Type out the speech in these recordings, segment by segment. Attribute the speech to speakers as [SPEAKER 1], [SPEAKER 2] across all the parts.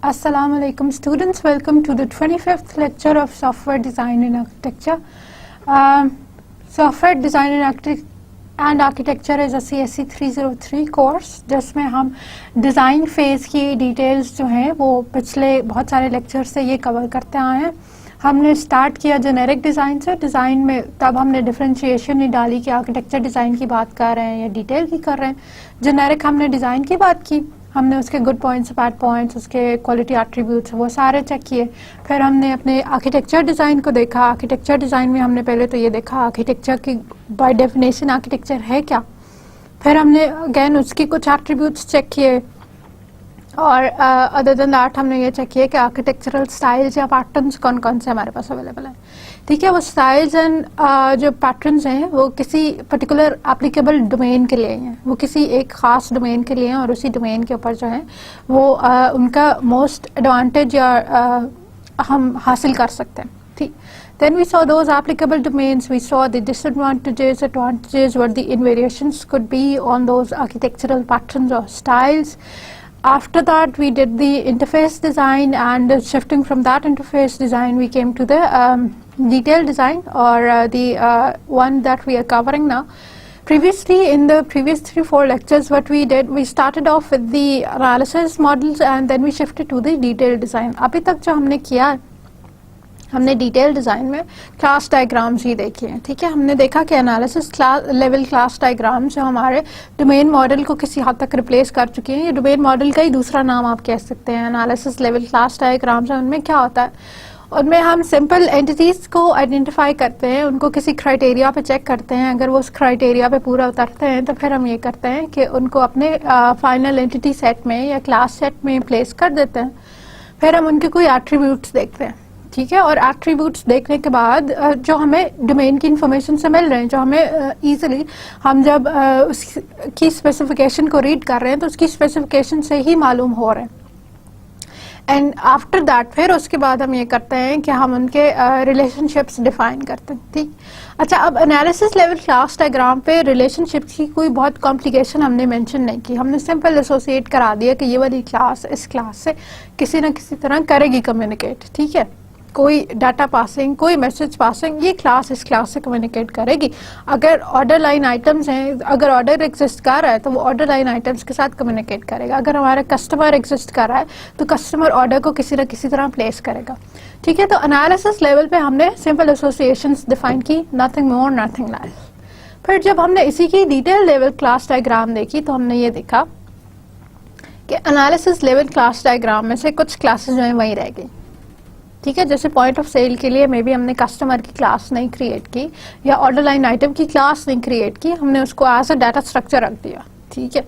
[SPEAKER 1] Assalamu alaikum students, welcome to the 25th lecture of Software Design and Architecture. Software Design and Architecture is a CSE 303 course जिसमें हम design phase की details जो हैं वो पिछले बहुत सारे लेक्चर से ये कवर करते आए हैं। हमने स्टार्ट किया जेनेरिक डिज़ाइन से। डिज़ाइन में तब हमने डिफरेंशिएशन नहीं डाली कि आर्किटेक्चर डिज़ाइन की बात कर रहे हैं या डिटेल की कर रहे हैं। जेनेरिक हमने डिज़ाइन की बात की, हमने उसके गुड पॉइंट्स, बैड पॉइंट्स, उसके क्वालिटी एट्रीब्यूट्स वो सारे चेक किए। फिर हमने अपने आर्किटेक्चर डिज़ाइन को देखा। आर्किटेक्चर डिज़ाइन में हमने पहले तो ये देखा आर्किटेक्चर की बाय डेफिनेशन आर्किटेक्चर है क्या। फिर हमने अगेन उसकी कुछ एट्रीब्यूट्स चेक किए और अदर देन दैट हमने ये चेक किया कि आर्किटेक्चरल स्टाइल्स या पैटर्न्स कौन कौन से हमारे पास अवेलेबल हैं। ठीक है, वो स्टाइल्स एंड जो पैटर्न्स हैं वो किसी पर्टिकुलर एप्लीकेबल डोमेन के लिए हैं, वो किसी एक ख़ास डोमेन के लिए हैं और उसी डोमेन के ऊपर जो है वो उनका मोस्ट एडवांटेज या हम हासिल कर सकते हैं। ठीक, then we saw those applicable domains, we saw the disadvantages, advantages, what the invariations could be on those architectural patterns or styles. After that we did the interface design, and shifting from that interface design we came to the detail design or the one that we are covering now. Previously in the previous 3-4 lectures what we did, we started off with the analysis models and then we shifted to the detail design. अभी तक जो हमने किया, हमने detail design में class diagrams ही देखे हैं। ठीक है, हमने देखा कि एनालिसिस लेवल क्लास डायग्राम जो हमारे डोमेन मॉडल को किसी हद तक रिप्लेस कर चुके हैं। ये डोमेन मॉडल का ही दूसरा नाम आप कह सकते हैं। एनालिसिस लेवल क्लास डायग्राम्स उनमें क्या होता है, उनमें हम सिंपल एंटिटीज़ को आइडेंटिफाई करते हैं, उनको किसी क्राइटेरिया पे चेक करते हैं। अगर वो उस क्राइटेरिया पे पूरा उतरते हैं तो फिर हम ये करते हैं कि उनको अपने फाइनल एंटिटी सेट में या क्लास सेट में प्लेस कर देते हैं। फिर हम उनके कोई एट्रीब्यूट्स देखते हैं। ठीक है, और एट्रीब्यूट्स देखने के बाद जो हमें डोमेन की इंफॉर्मेशन से मिल रहे हैं, जो हमें इजीली हम जब उसकी स्पेसिफिकेशन को रीड कर रहे हैं तो उसकी स्पेसिफिकेशन से ही मालूम हो रहे हैं। एंड आफ्टर दैट फिर उसके बाद हम ये करते हैं कि हम उनके रिलेशनशिप्स डिफाइन करते हैं। ठीक, अच्छा, अब एनालिसिस लेवल क्लास डायग्राम पे रिलेशनशिप्स की कोई बहुत कॉम्प्लिकेशन हमने मेंशन नहीं की। हमने सिंपल एसोसिएट करा दिया कि ये वाली क्लास इस क्लास से किसी न किसी तरह करेगी कम्युनिकेट। ठीक है, कोई डाटा पासिंग, कोई मैसेज पासिंग, ये क्लास इस क्लास से कम्युनिकेट करेगी। अगर ऑर्डर लाइन आइटम्स हैं, अगर ऑर्डर एग्जिस्ट कर रहा है तो वो ऑर्डर लाइन आइटम्स के साथ कम्युनिकेट करेगा। अगर हमारा कस्टमर एग्जिस्ट कर रहा है तो कस्टमर ऑर्डर को किसी न किसी तरह प्लेस करेगा। ठीक है, तो एनालिसिस लेवल पे हमने सिंपल एसोसिएशंस डिफाइन की, नथिंग मोर नथिंग लेस। फिर जब हमने इसी की डिटेल लेवल क्लास डायग्राम देखी तो हमने ये देखा कि एनालिसिस लेवल क्लास डायग्राम में से कुछ क्लासेस जो हैं वहीं रह गई। ठीक है, जैसे पॉइंट ऑफ सेल के लिए मे बी हमने कस्टमर की क्लास नहीं क्रिएट की या ऑर्डर लाइन आइटम की क्लास नहीं क्रिएट की, हमने उसको एज अ डाटा स्ट्रक्चर रख दिया। ठीक है,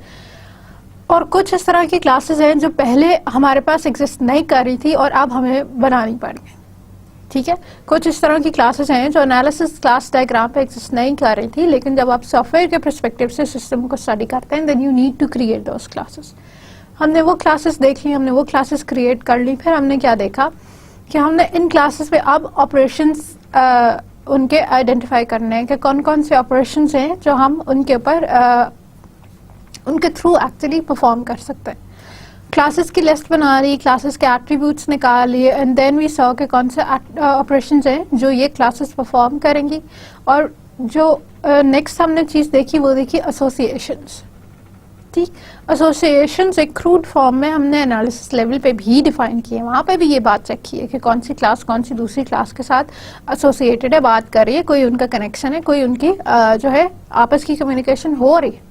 [SPEAKER 1] और कुछ इस तरह की क्लासेस हैं जो पहले हमारे पास एग्जिस्ट नहीं कर रही थी और अब हमें बनानी पड़ गई। ठीक है, कुछ इस तरह की क्लासेस हैं जो एनालिसिस क्लास डायग्राम पे एग्जिस्ट नहीं कर रही थी, लेकिन जब आप सॉफ्टवेयर के पर्सपेक्टिव से सिस्टम को स्टडी करते हैं then you need to create those classes. हमने वो क्लासेस देख ली, हमने वो क्लासेस क्रिएट कर ली। फिर हमने क्या देखा कि हमने इन क्लासेस पे अब ऑपरेशंस उनके आइडेंटिफाई करने हैं कि कौन कौन से ऑपरेशंस हैं जो हम उनके ऊपर उनके थ्रू एक्चुअली परफॉर्म कर सकते हैं। क्लासेस की लिस्ट बना ली, क्लासेस के एट्रीब्यूट्स निकाल लिए एंड देन वी सॉ के कौन से ऑपरेशंस हैं जो ये क्लासेस परफॉर्म करेंगी। और जो नेक्स्ट हमने चीज़ देखी वो देखी एसोसिएशंस। ठीक, एसोसिएशंस एक क्रूड फॉर्म में हमने एनालिसिस लेवल पे भी डिफाइन किए। वहाँ पे भी ये बात चेक की है कि कौन सी क्लास कौन सी दूसरी क्लास के साथ एसोसिएटेड है, बात कर रही है, कोई उनका कनेक्शन है, कोई उनकी जो है आपस की कम्युनिकेशन हो रही है।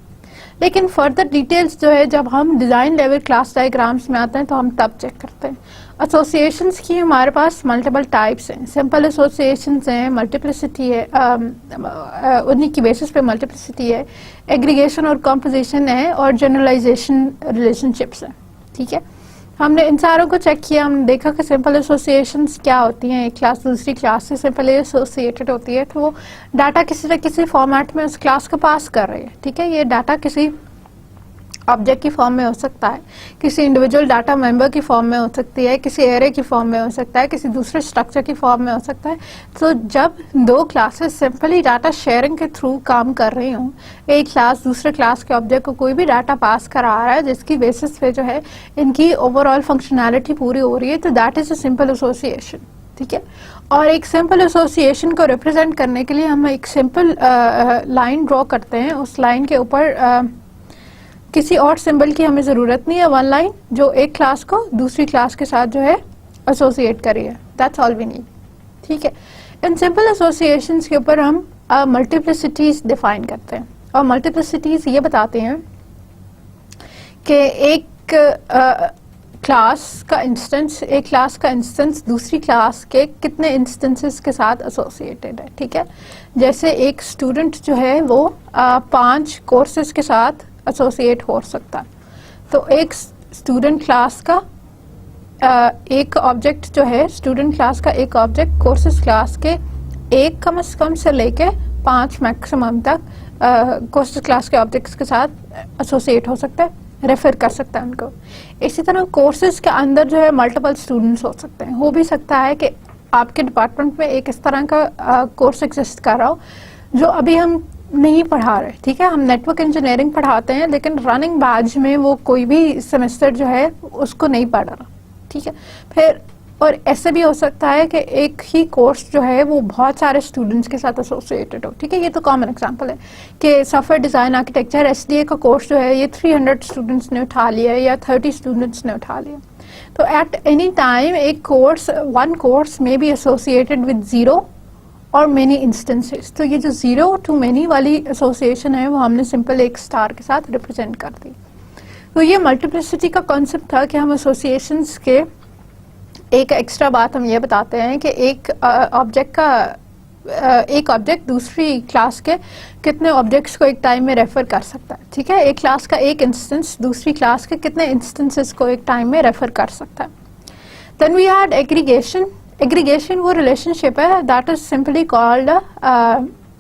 [SPEAKER 1] लेकिन फर्दर डिटेल्स जो है जब हम डिज़ाइन लेवल क्लास डायग्राम्स में आते हैं तो हम तब चेक करते हैं। एसोसिएशंस की हमारे पास मल्टीपल टाइप्स हैं। सिंपल एसोसिएशंस हैं, मल्टीप्लिसिटी है, उन्हीं की बेसिस पे मल्टीप्लिसिटी है, एग्रीगेशन और कंपोजिशन है और जनरलाइजेशन रिलेशनशिप्स हैं। ठीक है, हमने इन सारों को चेक किया। हमने देखा कि सिंपल एसोसिएशंस क्या होती हैं। एक क्लास दूसरी क्लास से सिंपल एसोसिएटेड होती है तो वो डाटा किसी न किसी फॉर्मेट में उस क्लास को पास कर रही है। ठीक है, ये डाटा किसी ऑब्जेक्ट की फॉर्म में हो सकता है, किसी इंडिविजुअल डाटा मेंबर की फॉर्म में हो सकती है, किसी एरे की फॉर्म में हो सकता है, किसी दूसरे स्ट्रक्चर की फॉर्म में हो सकता है। तो जब दो क्लासेस सिंपली डाटा शेयरिंग के थ्रू काम कर रही हूँ, एक क्लास दूसरे क्लास के ऑब्जेक्ट को कोई भी डाटा पास करा रहा है जिसकी बेसिस पे जो है इनकी ओवरऑल फंक्शनैलिटी पूरी हो रही है, तो that is a simple association. ठीक है, और एक सिंपल एसोसिएशन को रिप्रेजेंट करने के लिए हम एक सिंपल लाइन ड्रॉ करते हैं। उस लाइन के ऊपर किसी और सिंबल की हमें ज़रूरत नहीं है, वन लाइन जो एक क्लास को दूसरी क्लास के साथ जो है एसोसिएट करी है, दैट्स ऑल वी नीड। ठीक है, इन सिंपल एसोसिएशंस के ऊपर हम मल्टीप्लिसिटीज डिफाइन करते हैं, और मल्टीप्लिसिटीज ये बताते हैं कि एक क्लास का इंस्टेंस दूसरी क्लास के कितने इंस्टेंसेस के साथ एसोसिएटेड है। ठीक है, जैसे एक स्टूडेंट जो है वो 5 कोर्सेज के साथ एसोसिएट हो सकता है। तो एक स्टूडेंट क्लास का एक ऑब्जेक्ट जो है, स्टूडेंट क्लास का एक ऑब्जेक्ट कोर्सेज क्लास के एक कम से कम से लेके 5 मैक्सिमम तक कोर्सेज क्लास के ऑब्जेक्ट्स के साथ एसोसिएट हो सकता है, रेफर कर सकता है उनको। इसी तरह कोर्सेज के अंदर जो है मल्टीपल स्टूडेंट्स हो सकते हैं। हो भी सकता है कि आपके डिपार्टमेंट में एक इस तरह का कोर्स एग्जिस्ट कर रहा हो जो अभी हम नहीं पढ़ा रहे। ठीक है, हम नेटवर्क इंजीनियरिंग पढ़ाते हैं लेकिन रनिंग बैच में वो कोई भी सेमेस्टर जो है उसको नहीं पढ़ रहा। ठीक है, फिर और ऐसे भी हो सकता है कि एक ही कोर्स जो है वो बहुत सारे स्टूडेंट्स के साथ एसोसिएटेड हो। ठीक है, ये तो कॉमन एग्जांपल है कि सॉफ्टवेयर डिज़ाइन आर्किटेक्चर SDA का कोर्स जो है ये 300 स्टूडेंट्स ने उठा लिया या 30 स्टूडेंट्स ने उठा लिया। तो एट एनी टाइम एक कोर्स, वन कोर्स में बी एसोसिएटेड विद 0 और मेनी इंस्टेंसेस। तो ये जो 0 to many वाली एसोसिएशन है वो हमने सिंपल एक स्टार के साथ रिप्रेजेंट कर दी। तो ये मल्टीप्लिसिटी का कॉन्सेप्ट था कि हम एसोसिएशंस के एक एक्स्ट्रा बात हम ये बताते हैं कि एक ऑब्जेक्ट दूसरी क्लास के कितने ऑब्जेक्ट्स को एक टाइम में रेफर कर सकता है। ठीक है, एक क्लास का एक इंस्टेंस दूसरी क्लास के कितने इंस्टेंसेस को एक टाइम में रेफर कर सकता है। Then we had aggregation. Aggregation वो रिलेशनशिप है that is simply called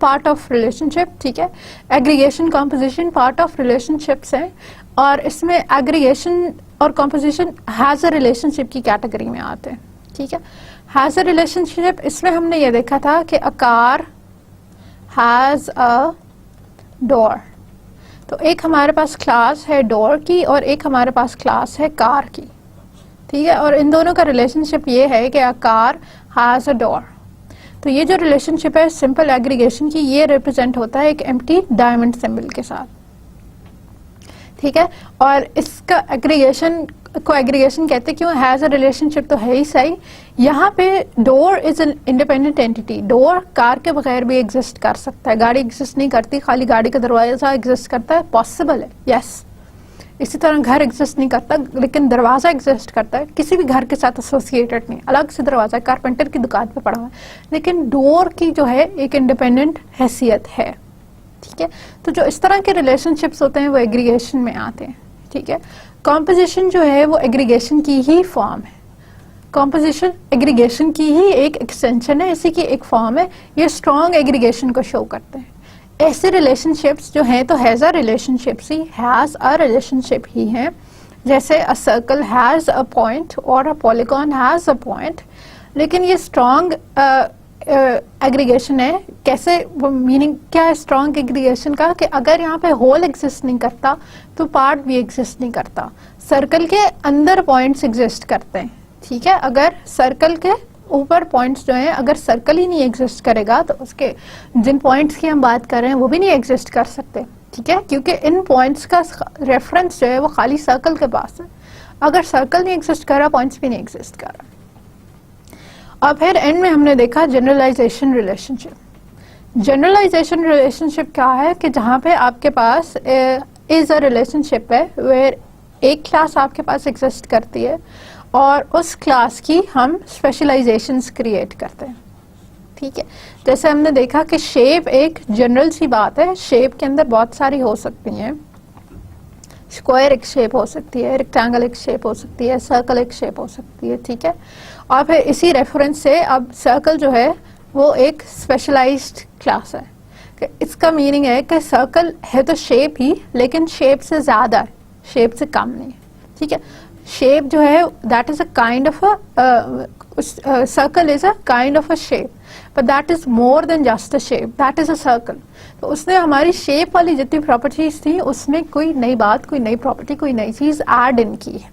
[SPEAKER 1] part of relationship. ठीक है, aggregation composition part of relationships है, और इसमें एग्रीगेशन और कॉम्पोजिशन हैज अ रिलेशनशिप की कैटेगरी में आते हैं। ठीक है, हैज अ रिलेशनशिप, इसमें हमने ये देखा था कि a car has a door. तो एक हमारे पास क्लास है डोर की और एक हमारे पास क्लास है कार की। ठीक है, और इन दोनों का रिलेशनशिप ये है कि a car has a door. तो ये जो रिलेशनशिप है सिंपल एग्रीगेशन की, ये रिप्रेजेंट होता है एक एम्प्टी डायमंड सिंबल के साथ। ठीक है, और इसका एग्रीगेशन को एग्रीगेशन कहते क्यों, हैज अ रिलेशनशिप तो है ही सही। यहाँ पे door is an independent entity. Door car के बगैर भी एग्जिस्ट कर सकता है, गाड़ी एग्जिस्ट नहीं करती, खाली गाड़ी का दरवाजा एग्जिस्ट करता है, पॉसिबल है, यस। इसी तरह घर एग्जिस्ट नहीं करता लेकिन दरवाजा एग्जिस्ट करता है, किसी भी घर के साथ एसोसिएटेड नहीं, अलग से दरवाजा कारपेंटर की दुकान पे पड़ा हुआ है, लेकिन डोर की जो है एक इंडिपेंडेंट हैसियत है। ठीक है, तो जो इस तरह के रिलेशनशिप्स होते हैं वो एग्रीगेशन में आते हैं। ठीक है, कॉम्पोजिशन जो है वो एग्रीगेशन की ही फॉर्म है। कॉम्पोजिशन एग्रीगेशन की ही एक एक्सटेंशन है, इसी की एक फॉर्म है। ये स्ट्रॉन्ग एग्रीगेशन को शो करते हैं। ऐसे रिलेशनशिप्स जो हैं तो हैज अ रिलेशनशिप्स ही, हैज अ रिलेशनशिप ही हैं, जैसे a circle has a point और a polygon has a point. लेकिन ये स्ट्रॉन्ग एग्रीगेशन है। कैसे, वो मीनिंग क्या है स्ट्रॉन्ग एग्रीगेशन का, कि अगर यहाँ पे होल एग्जिस्ट नहीं करता तो पार्ट भी एग्जिस्ट नहीं करता। सर्कल के अंदर पॉइंट्स एग्जिस्ट करते हैं। ठीक है, अगर सर्कल के ऊपर पॉइंट्स जो हैं, अगर सर्कल ही नहीं एग्जिस्ट करेगा तो उसके जिन पॉइंट्स की हम बात कर रहे हैं वो भी नहीं एग्जिस्ट कर सकते। ठीक है, क्योंकि इन पॉइंट्स का रेफरेंस जो है वो खाली सर्कल के पास है। अगर सर्कल नहीं एग्जिस्ट कर रहा, पॉइंट्स भी नहीं एग्जिस्ट कर रहा। और फिर एंड में हमने देखा जनरलाइजेशन रिलेशनशिप। जनरलाइजेशन रिलेशनशिप क्या है कि जहाँ पे आपके पास इज अ रिलेशनशिप है वेयर एक क्लास आपके पास एग्जिस्ट करती है और उस क्लास की हम स्पेशलाइजेशंस क्रिएट करते हैं। ठीक है, जैसे हमने देखा कि शेप एक जनरल सी बात है, शेप के अंदर बहुत सारी हो सकती हैं। स्क्वायर एक शेप हो सकती है, रेक्टेंगल एक शेप हो सकती है, सर्कल एक शेप हो सकती है। ठीक है, और फिर इसी रेफरेंस से अब सर्कल जो है वो एक स्पेशलाइज्ड क्लास है। इसका मीनिंग है कि सर्कल है तो शेप ही, लेकिन शेप से ज्यादा है। शेप से कम नहीं है, ठीक है। शेप जो है that is a kind of a circle is a kind of a shape, but that is more than just a shape, that is a circle. तो उसने हमारी शेप वाली जितनी प्रॉपर्टीज थी उसमें कोई नई बात, कोई नई प्रॉपर्टी, कोई नई चीज ऐड इन की है,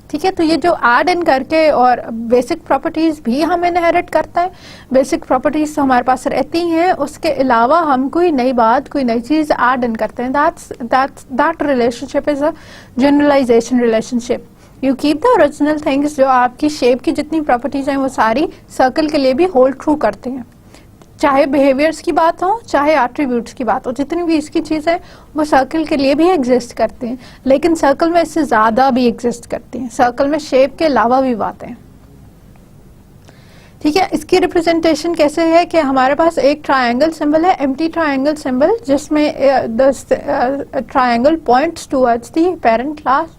[SPEAKER 1] ठीक है। तो ये जो ऐड इन करके, और बेसिक प्रॉपर्टीज भी हम इनहेरिट करते हैं, बेसिक प्रॉपर्टीज तो हमारे पास रहती हैं, उसके अलावा हम कोई नई बात, कोई नई चीज ऐड इन करते हैं। That relationship is a generalization relationship. You keep the original things, जो आपकी शेप की जितनी प्रॉपर्टीज हैं वो सारी सर्कल के लिए भी होल्ड ट्रू करते हैं, चाहे बिहेवियर्स की बात हो, चाहे एट्रीब्यूट्स की बात हो, जितनी भी इसकी चीजें वो सर्कल के लिए भी एग्जिस्ट करते हैं, लेकिन सर्कल में इससे ज्यादा भी एग्जिस्ट करती हैं, सर्कल में शेप के अलावा भी बातें हैं, ठीक है। इसकी रिप्रेजेंटेशन कैसे है कि हमारे पास एक ट्रायंगल सिंबल है, एम्प्टी ट्रायंगल सिंबल, जिसमें triangle points towards the parent class,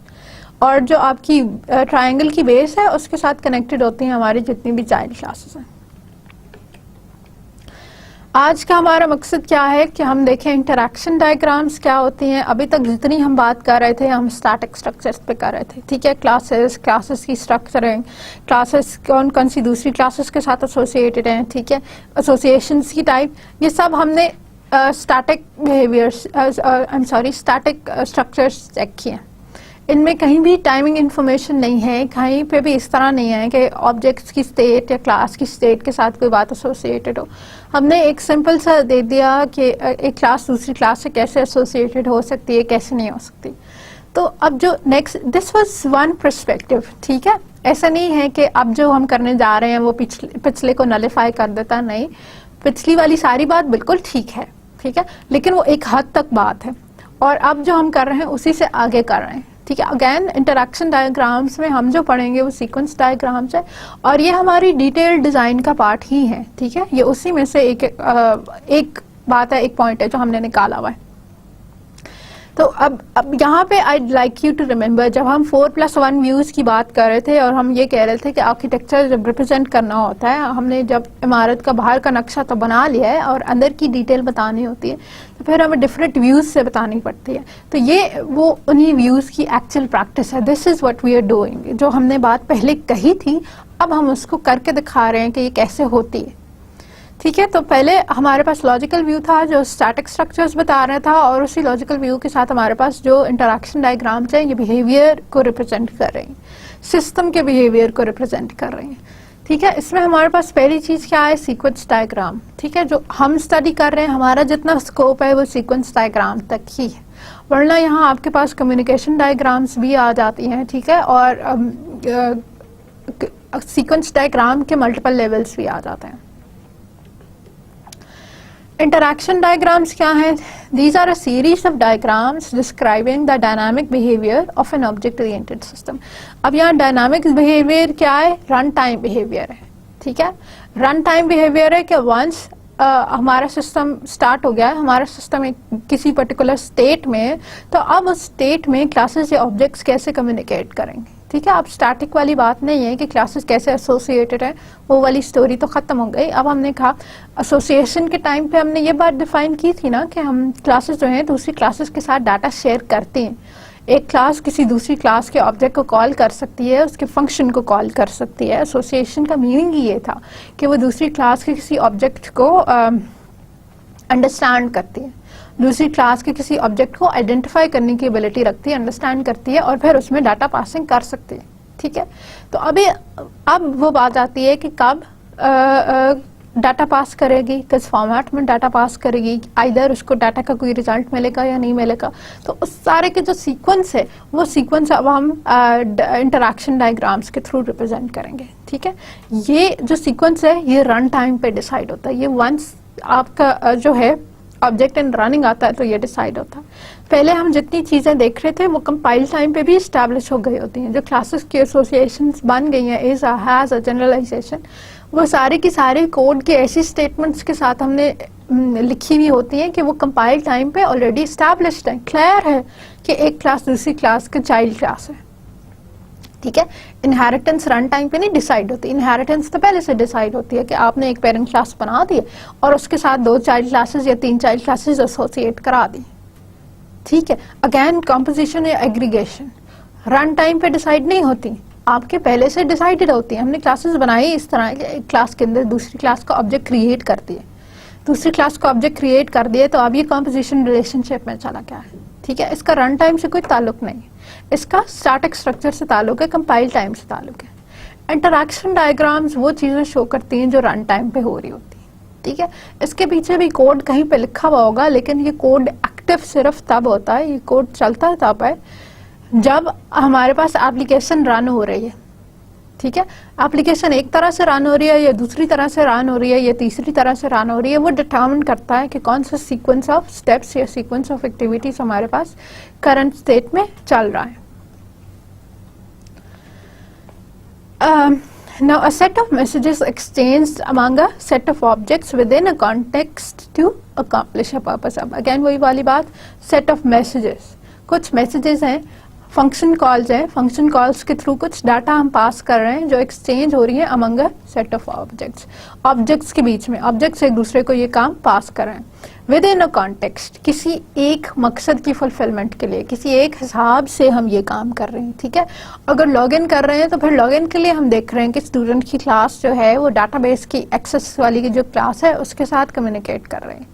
[SPEAKER 1] और जो आपकी ट्रायंगल की बेस है उसके साथ कनेक्टेड होती हैं हमारी जितनी भी चाइल्ड क्लासेस हैं। आज का हमारा मकसद क्या है कि हम देखें इंटरैक्शन डायग्राम्स क्या होती हैं। अभी तक जितनी हम बात कर रहे थे हम स्टैटिक स्ट्रक्चर्स पे कर रहे थे, ठीक है। क्लासेस की स्ट्रक्चरिंग, क्लासेस कौन कौन सी दूसरी क्लासेस के साथ एसोसिएटेड हैं, ठीक है, एसोसिएशंस की टाइप, ये सब हमने static behaviours static structures check किए। इनमें कहीं भी टाइमिंग इन्फॉर्मेशन नहीं है, कहीं पे भी इस तरह नहीं है कि ऑब्जेक्ट्स की स्टेट या क्लास की स्टेट के साथ कोई बात एसोसिएटेड हो। हमने एक सिंपल सा दे दिया कि एक क्लास दूसरी क्लास से कैसे एसोसिएटेड हो सकती है, कैसे नहीं हो सकती। तो अब जो next, this was one perspective, ठीक है। ऐसा नहीं है कि अब जो हम करने जा रहे हैं वो पिछले को नलिफाई कर देता, नहीं, पिछली वाली सारी बात बिल्कुल ठीक है, ठीक है, लेकिन वो एक हद तक बात है, और अब जो हम कर रहे हैं उसी से आगे कर रहे हैं, ठीक है। अगेन इंटरैक्शन डायग्राम्स में हम जो पढ़ेंगे वो सीक्वेंस डायग्राम्स है, और ये हमारी डिटेल डिजाइन का पार्ट ही है, ठीक है। ये उसी में से एक बात है, एक पॉइंट है जो हमने निकाला हुआ है। तो अब यहाँ पे I like you to remember, जब हम 4+1 व्यूज की बात कर रहे थे और हम ये कह रहे थे कि आर्किटेक्चर जब रिप्रेजेंट करना होता है, हमने जब इमारत का बाहर का नक्शा तो बना लिया है और अंदर की डिटेल बतानी होती है, तो फिर हमें डिफरेंट व्यूज से बतानी पड़ती है। तो ये वो उन्हीं व्यूज की एक्चुअल प्रैक्टिस है। This is what we are doing. जो हमने बात पहले कही थी अब हम उसको करके दिखा रहे हैं कि ये कैसे होती है, ठीक है। तो पहले हमारे पास लॉजिकल व्यू था जो स्टैटिक स्ट्रक्चर्स बता रहा था, और उसी लॉजिकल व्यू के साथ हमारे पास जो इंटरैक्शन डायग्राम्स हैं ये बिहेवियर को रिप्रेजेंट कर रहे हैं, सिस्टम के बिहेवियर को रिप्रेजेंट कर रहे हैं, ठीक है। इसमें हमारे पास पहली चीज क्या है, सीक्वेंस डायग्राम, ठीक है। जो हम स्टडी कर रहे हैं, हमारा जितना स्कोप है वो सीक्वेंस डायग्राम तक ही है, वरना यहाँ आपके पास कम्युनिकेशन डायग्राम्स भी आ जाती हैं, ठीक है, और सीक्वेंस डायग्राम के मल्टीपल लेवल्स भी आ जाते हैं। Interaction diagrams क्या है? These are a series of diagrams describing the dynamic behavior of an object-oriented system. अब यहाँ dynamic behavior क्या है? Run time behavior है, ठीक है। Run time behavior है कि once हमारा सिस्टम स्टार्ट हो गया है, हमारा सिस्टम किसी पर्टिकुलर स्टेट में है, तो अब उस स्टेट में क्लासेस या ऑब्जेक्ट्स कैसे कम्युनिकेट करेंगे, ठीक है। अब स्टैटिक वाली बात नहीं है कि क्लासेस कैसे एसोसिएटेड है, वो वाली स्टोरी तो खत्म हो गई। अब हमने कहा एसोसिएशन के टाइम पे हमने ये बात डिफाइन की थी ना कि हम क्लासेस जो हैं दूसरी क्लासेस के साथ डाटा शेयर करते हैं। एक क्लास किसी दूसरी क्लास के ऑब्जेक्ट को कॉल कर सकती है, उसके फंक्शन को कॉल कर सकती है। एसोसिएशन का मीनिंग ही ये था कि वो दूसरी क्लास के किसी ऑब्जेक्ट को अंडरस्टैंड करती है, दूसरी क्लास के किसी ऑब्जेक्ट को आइडेंटिफाई करने की एबिलिटी रखती है, अंडरस्टैंड करती है, और फिर उसमें डाटा पासिंग कर सकती है, ठीक है। तो अब वो बात आती है कि कब डाटा पास करेगी, किस फॉर्मेट में डाटा पास करेगी, आइदर उसको डाटा का कोई रिजल्ट मिलेगा या नहीं मिलेगा। तो उस सारे के जो सीक्वेंस है वो सीक्वेंस अब हम इंटरैक्शन डायग्राम्स के थ्रू रिप्रेजेंट करेंगे, ठीक है। ये जो सीक्वेंस है ये रन टाइम पे डिसाइड होता है। ये वंस आपका जो है ऑब्जेक्ट इन रनिंग आता है तो ये डिसाइड होता है। पहले हम जितनी चीजें देख रहे थे वो कंपाइल टाइम पे भी स्टैब्लिश हो गई होती हैं। जो क्लासेस की एसोसिएशंस बन गई हैं इज हैज अ जनरलाइजेशन, वो सारे की सारे कोड के ऐसी स्टेटमेंट्स के साथ हमने लिखी हुई होती हैं कि वो कंपाइल टाइम पे ऑलरेडी स्टैब्लिश्ड है, क्लियर है कि एक क्लास दूसरी क्लास का चाइल्ड क्लास है, ठीक है। इनहेरिटेंस रन टाइम पे नहीं डिसाइड होती, इनहेरिटेंस तो पहले से डिसाइड होती है कि आपने एक पेरेंट क्लास बना दी और उसके साथ 2 चाइल्ड क्लासेस या 3 चाइल्ड क्लासेस एसोसिएट करा दी, ठीक है। अगेन कंपोजिशन या एग्रीगेशन रन टाइम पे डिसाइड नहीं होती, आपके पहले से डिसाइडेड होती है। हमने क्लासेस बनाई इस तरह के, एक क्लास के अंदर दूसरी क्लास का ऑब्जेक्ट क्रिएट कर दिए, दूसरी क्लास का ऑब्जेक्ट क्रिएट कर दिए, तो अब ये कंपोजिशन रिलेशनशिप में चला गया है। ठीक है, इसका रन टाइम से कोई ताल्लुक नहीं, इसका स्टैटिक स्ट्रक्चर से ताल्लुक है, कंपाइल टाइम से ताल्लुक है। इंटरैक्शन डायग्राम्स वो चीजें शो करती हैं जो रन टाइम पे हो रही होती है। ठीक है, इसके पीछे भी कोड कहीं पे लिखा हुआ होगा, लेकिन ये कोड एक्टिव सिर्फ तब होता है, ये कोड चलता तब है जब हमारे पास एप्लीकेशन रन हो रही है। ठीक है, एप्लीकेशन एक तरह से रन हो रही है या दूसरी तरह से रन हो रही है या तीसरी तरह से रन हो रही है, वो डिटरमिन करता है कि कौन सा सीक्वेंस ऑफ स्टेप्स या सीक्वेंस ऑफ एक्टिविटीज हमारे पास करंट स्टेट में चल रहा है। Now a set of messages exchanged among a set of objects within a context to accomplish a purpose. अब again वही वाली बात, set of messages, कुछ messages हैं, फंक्शन कॉल्स हैं, फंक्शन कॉल्स के थ्रू कुछ डाटा हम पास कर रहे हैं जो एक्सचेंज हो रही है among a set of objects, objects के बीच में, ऑब्जेक्ट्स एक दूसरे को ये काम पास कर रहे हैं विद इन अ कॉन्टेक्स्ट, किसी एक मकसद की फुलफिलमेंट के लिए, किसी एक हिसाब से हम ये काम कर रहे हैं। ठीक है, अगर लॉगिन कर रहे हैं तो फिर लॉगिन के लिए हम देख रहे हैं कि स्टूडेंट की क्लास जो है वो डाटाबेस की एक्सेस वाली की जो क्लास है उसके साथ कम्युनिकेट कर रहे हैं।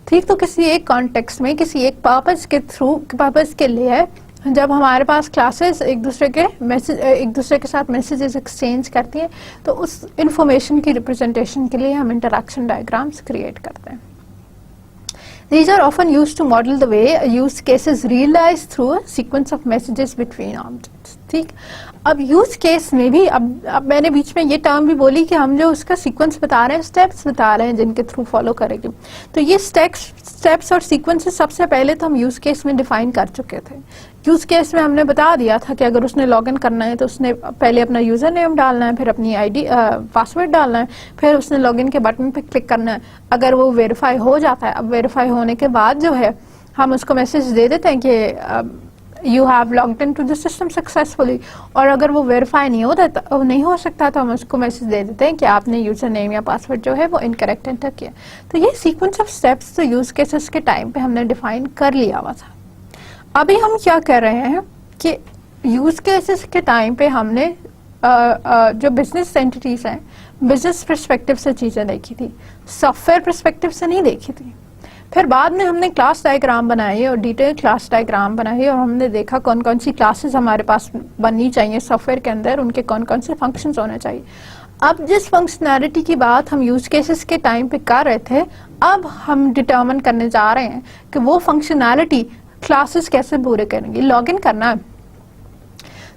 [SPEAKER 1] ठीक, तो किसी एक कॉन्टेक्स्ट में, किसी एक पर्पस के थ्रू, पर्पस के लिए जब हमारे पास क्लासेस एक दूसरे के साथ मैसेजेस एक्सचेंज करती हैं, तो उस इंफॉर्मेशन की रिप्रेजेंटेशन के लिए हम इंटरैक्शन डायग्राम्स क्रिएट करते हैं। These are often used to model the way a use case is realized through a sequence of messages between objects. ठीक, अब यूज केस में भी अब मैंने बीच में ये टर्म भी बोली कि हम जो उसका सीक्वेंस बता रहे हैं, स्टेप्स बता रहे हैं जिनके थ्रू फॉलो करेगी, तो ये स्टेप्स और सीक्वेंसेस सबसे पहले तो हम यूज केस में डिफाइन कर चुके थे। यूज केस में हमने बता दिया था कि अगर उसने लॉगिन करना है तो उसने पहले अपना यूजर नेम डालना है, फिर अपनी आईडी पासवर्ड डालना है, फिर उसने लॉगिन के बटन पे क्लिक करना है। अगर वो वेरीफाई हो जाता है, अब वेरीफाई होने के बाद जो है हम उसको मैसेज दे देते हैं कि you have logged in to the system successfully, और अगर वो वेरीफाई नहीं हो सकता तो हम उसको मैसेज दे देते हैं कि आपने यूजर नेम या पासवर्ड जो है वो इनकरेक्ट एंटर किया। तो ये सीक्वेंस ऑफ स्टेप्स तो यूज केसेस के टाइम पे हमने डिफाइन कर लिया हुआ था। अभी हम क्या कर रहे हैं कि यूज केसेस के टाइम पे हमने जो बिजनेस एंटिटीज हैं, बिजनेस पर्सपेक्टिव से चीजें देखी थी, सॉफ्टवेयर पर्सपेक्टिव से नहीं देखी थी। फिर बाद में हमने क्लास डायग्राम बनाई और डिटेल क्लास डायग्राम बनाई और हमने देखा कौन कौन सी क्लासेस हमारे पास बननी चाहिए सॉफ्टवेयर के अंदर, उनके कौन कौन से फंक्शंस होने चाहिए। अब जिस फंक्शनैलिटी की बात हम यूज केसेस के टाइम पे कर रहे थे, अब हम डिटर्मिन करने जा रहे हैं कि वो फंक्शनैलिटी क्लासेस कैसे पूरे करेंगी। लॉगिन करना है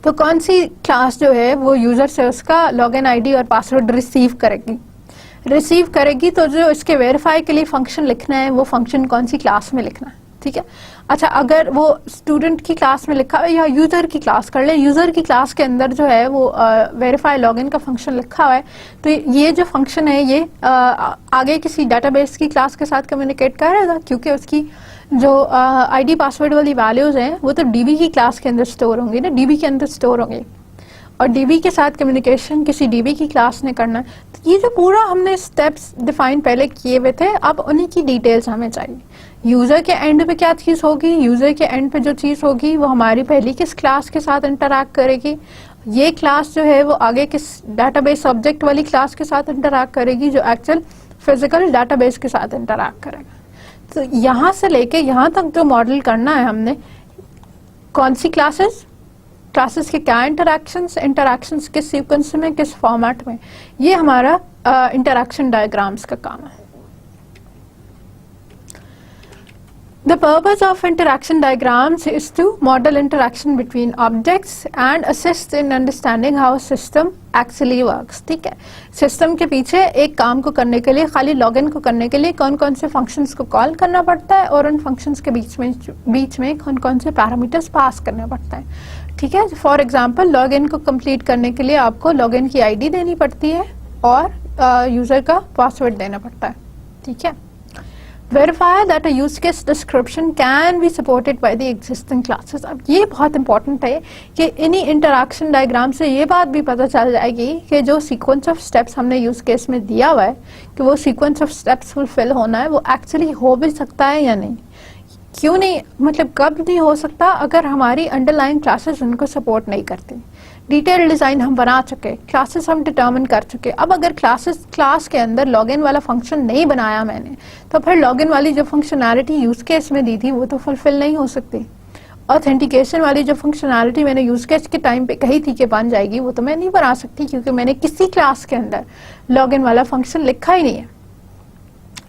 [SPEAKER 1] तो कौन सी क्लास जो है वो यूजर से उसका लॉगिन आईडी और पासवर्ड रिसीव करेगी, तो जो इसके वेरीफाई के लिए फंक्शन लिखना है वो फंक्शन कौन सी क्लास में लिखना है। ठीक है, अच्छा, अगर वो स्टूडेंट की क्लास में लिखा हुआ है या यूजर की क्लास कर ले, यूजर की क्लास के अंदर जो है वो वेरीफाई लॉगिन का फंक्शन लिखा हुआ है, तो ये जो फंक्शन है ये आगे किसी डाटाबेस की क्लास के साथ कम्युनिकेट करेगा, क्योंकि उसकी जो आईडी पासवर्ड वाली वैल्यूज हैं वो तो डीबी की क्लास के अंदर स्टोर होंगी ना, डीबी के अंदर स्टोर होंगे, और डीबी के साथ कम्युनिकेशन किसी डीबी की क्लास ने करना है। तो ये जो पूरा हमने स्टेप्स डिफाइन पहले किए हुए थे, अब उन्हीं की डिटेल्स हमें चाहिए। यूजर के एंड पे क्या चीज होगी, यूजर के एंड पे जो चीज होगी वो हमारी पहली किस क्लास के साथ इंटरैक्ट करेगी, ये क्लास जो है वो आगे किस डाटाबेस ऑब्जेक्ट वाली क्लास के साथ इंटरैक्ट करेगी जो एक्चुअल फिजिकल डाटाबेस के साथ इंटरैक्ट करेगा। तो यहाँ से लेके यहाँ तक जो मॉडल करना है हमने, कौन सी क्लासेस के क्या इंटरैक्शंस किस सीक्वेंस में, किस फॉर्मेट में, ये हमारा इंटरैक्शन डायग्राम्स का काम है। The purpose of interaction diagrams is to model interaction between objects and assist in understanding how a system actually works। ठीक है, सिस्टम के पीछे एक काम को करने के लिए, खाली लॉगिन को करने के लिए कौन कौन से फंक्शंस को कॉल करना पड़ता है और उन फंक्शंस के बीच में कौन कौन से पैरामीटर्स पास करने पड़ता है। ठीक है, फॉर एग्जांपल लॉगिन को कंप्लीट करने के लिए आपको लॉगिन की आईडी देनी पड़ती है और यूजर का पासवर्ड देना पड़ता है। ठीक है, verify that a use case description can be supported by the existing classes। अब ये बहुत इंपॉर्टेंट है कि इन्हीं इंटरैक्शन डायग्राम से ये बात भी पता चल जाएगी कि जो सीक्वेंस ऑफ स्टेप्स हमने यूज केस में दिया हुआ है कि वो सीक्वेंस ऑफ स्टेप्स फुलफिल होना है, वो एक्चुअली हो भी सकता है या नहीं। क्यों नहीं, मतलब कब नहीं हो सकता? अगर हमारी अंडरलाइन क्लासेस उनको सपोर्ट नहीं करती। डिटेल डिज़ाइन हम बना चुके, क्लासेस हम डिटर्मिन कर चुके, अब अगर क्लास के अंदर लॉगिन वाला फंक्शन नहीं बनाया मैंने, तो फिर लॉगिन वाली जो फंक्शनैलिटी यूज केस में दी थी वो तो फुलफिल नहीं हो सकती। ऑथेंटिकेशन वाली जो फंक्शनैलिटी मैंने यूज केस के टाइम पे कही थी कि बन जाएगी, वो तो मैं नहीं बना सकती क्योंकि मैंने किसी क्लास के अंदर लॉगिन वाला फंक्शन लिखा ही नहीं है।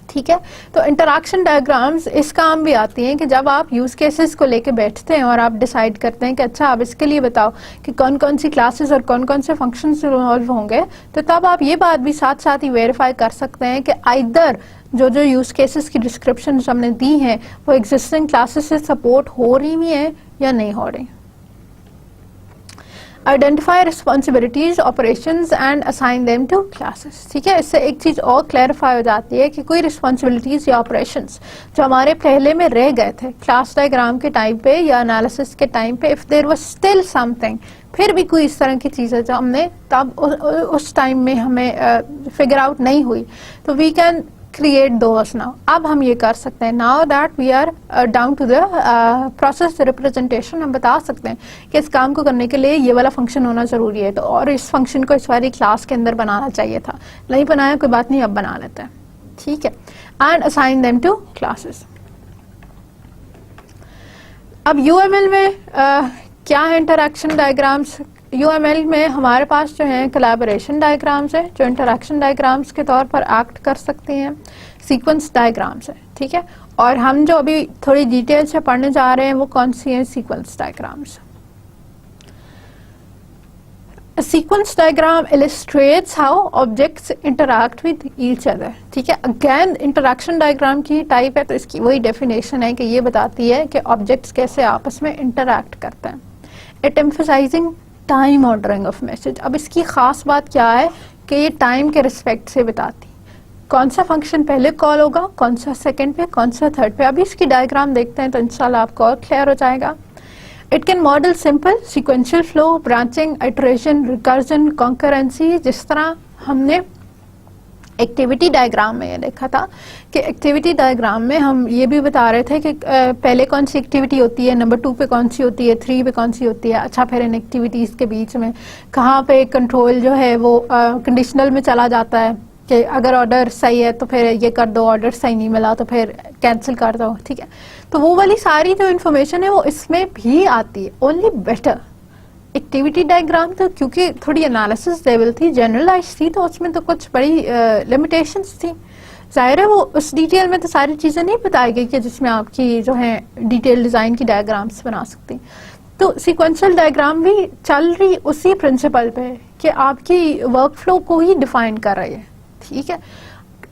[SPEAKER 1] ठीक है, तो इंटरैक्शन डायग्राम्स इस काम भी आती हैं कि जब आप यूज केसेस को लेके बैठते हैं और आप डिसाइड करते हैं कि अच्छा अब इसके लिए बताओ कि कौन कौन सी क्लासेस और कौन कौन से फंक्शंस इन्वॉल्व होंगे, तो तब आप ये बात भी साथ साथ ही वेरीफाई कर सकते हैं कि आइदर जो जो यूज केसेस की डिस्क्रिप्शन हमने दी हैं वो एग्जिस्टिंग क्लासेस से सपोर्ट हो रही भी हैं या नहीं हो रही। Identify responsibilities operations and assign them to classes. ठीक है, इससे एक चीज और क्लैरिफाई हो जाती है कि कोई रिस्पॉन्सिबिलिटीज या ऑपरेशंस जो हमारे पहले में रह गए थे क्लास डायग्राम के टाइम पे या एनालिसिस के टाइम पे, if there was still something, फिर भी कोई इस तरह की चीजें जो हमने तब उस टाइम में हमें फिगर आउट नहीं हुई, तो we can create those now. अब हम ये कर सकते हैं, now that we are down to the process representation, हम बता सकते हैं कि इस काम को करने के लिए ये वाला फंक्शन होना जरूरी है, तो और इस फंक्शन को इस वाली क्लास के अंदर बनाना चाहिए था, नहीं बनाया कोई बात नहीं, अब बना लेते हैं। ठीक है, and assign them to classes. अब यूएमएल में क्या है इंटरैक्शन डायग्राम्स? यूएमएल में हमारे पास जो है कोलैबोरेशन डायग्राम्स है जो इंटरैक्शन डायग्राम्स के तौर पर एक्ट कर सकती हैं, सीक्वेंस डायग्राम्स है। ठीक है, और हम जो अभी थोड़ी डिटेल से पढ़ने जा रहे हैं वो कौन सी है? Sequence diagrams. A sequence diagram illustrates how objects interact with each other. ठीक है, अगेन इंटरैक्शन डायग्राम की टाइप है तो इसकी वही डेफिनेशन है कि ये बताती है कि ऑब्जेक्ट्स कैसे आपस में इंटरैक्ट करते हैं। It emphasising time ordering of message. अब इसकी खास बात क्या है कि ये टाइम के रिस्पेक्ट से बताती कौन सा फंक्शन पहले कॉल होगा, कौन सा सेकंड पे, कौन सा थर्ड पे। अभी इसकी डायग्राम देखते हैं तो इंशाल्लाह आपको और क्लियर हो जाएगा। It can model simple sequential flow, branching, iteration, recursion, concurrency. जिस तरह हमने एक्टिविटी डायग्राम में ये देखा था कि एक्टिविटी डायग्राम में हम ये भी बता रहे थे कि पहले कौन सी एक्टिविटी होती है, नंबर 2 पे कौन सी होती है, 3 पे कौन सी होती है। अच्छा, फिर इन एक्टिविटीज के बीच में कहाँ पे कंट्रोल जो है वो कंडीशनल में चला जाता है कि अगर ऑर्डर सही है तो फिर ये कर दो, ऑर्डर सही नहीं मिला तो फिर कैंसिल कर दो। ठीक है, तो वो वाली सारी जो इन्फॉर्मेशन है वो इसमें भी आती है, ओनली बेटर। एक्टिविटी डायग्राम तो क्योंकि थोड़ी एनालिसिस लेवल थी, जनरलाइज थी, तो उसमें तो कुछ बड़ी लिमिटेशंस थी। जाहिर है वो उस डिटेल में तो सारी चीज़ें नहीं बताई गई कि जिसमें आपकी जो है डिटेल डिज़ाइन की डायग्राम्स बना सकती। तो सीक्वेंशियल डायग्राम भी चल रही उसी प्रिंसिपल पे कि आपकी वर्क फ्लो को ही डिफाइन कर रही है। ठीक है,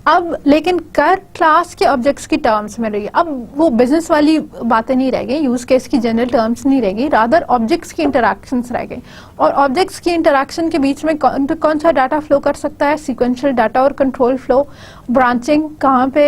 [SPEAKER 1] अब लेकिन कर क्लास के ऑब्जेक्ट्स की टर्म्स में रही है। अब वो बिजनेस वाली बातें नहीं रह गई, यूज केस की जनरल टर्म्स नहीं रह गई, रादर ऑब्जेक्ट्स की इंटरैक्शंस रह गई। और ऑब्जेक्ट्स की इंटरैक्शन के बीच में कौन सा डाटा फ्लो कर सकता है? सीक्वेंशियल डाटा और कंट्रोल फ्लो। ब्रांचिंग, कहाँ पे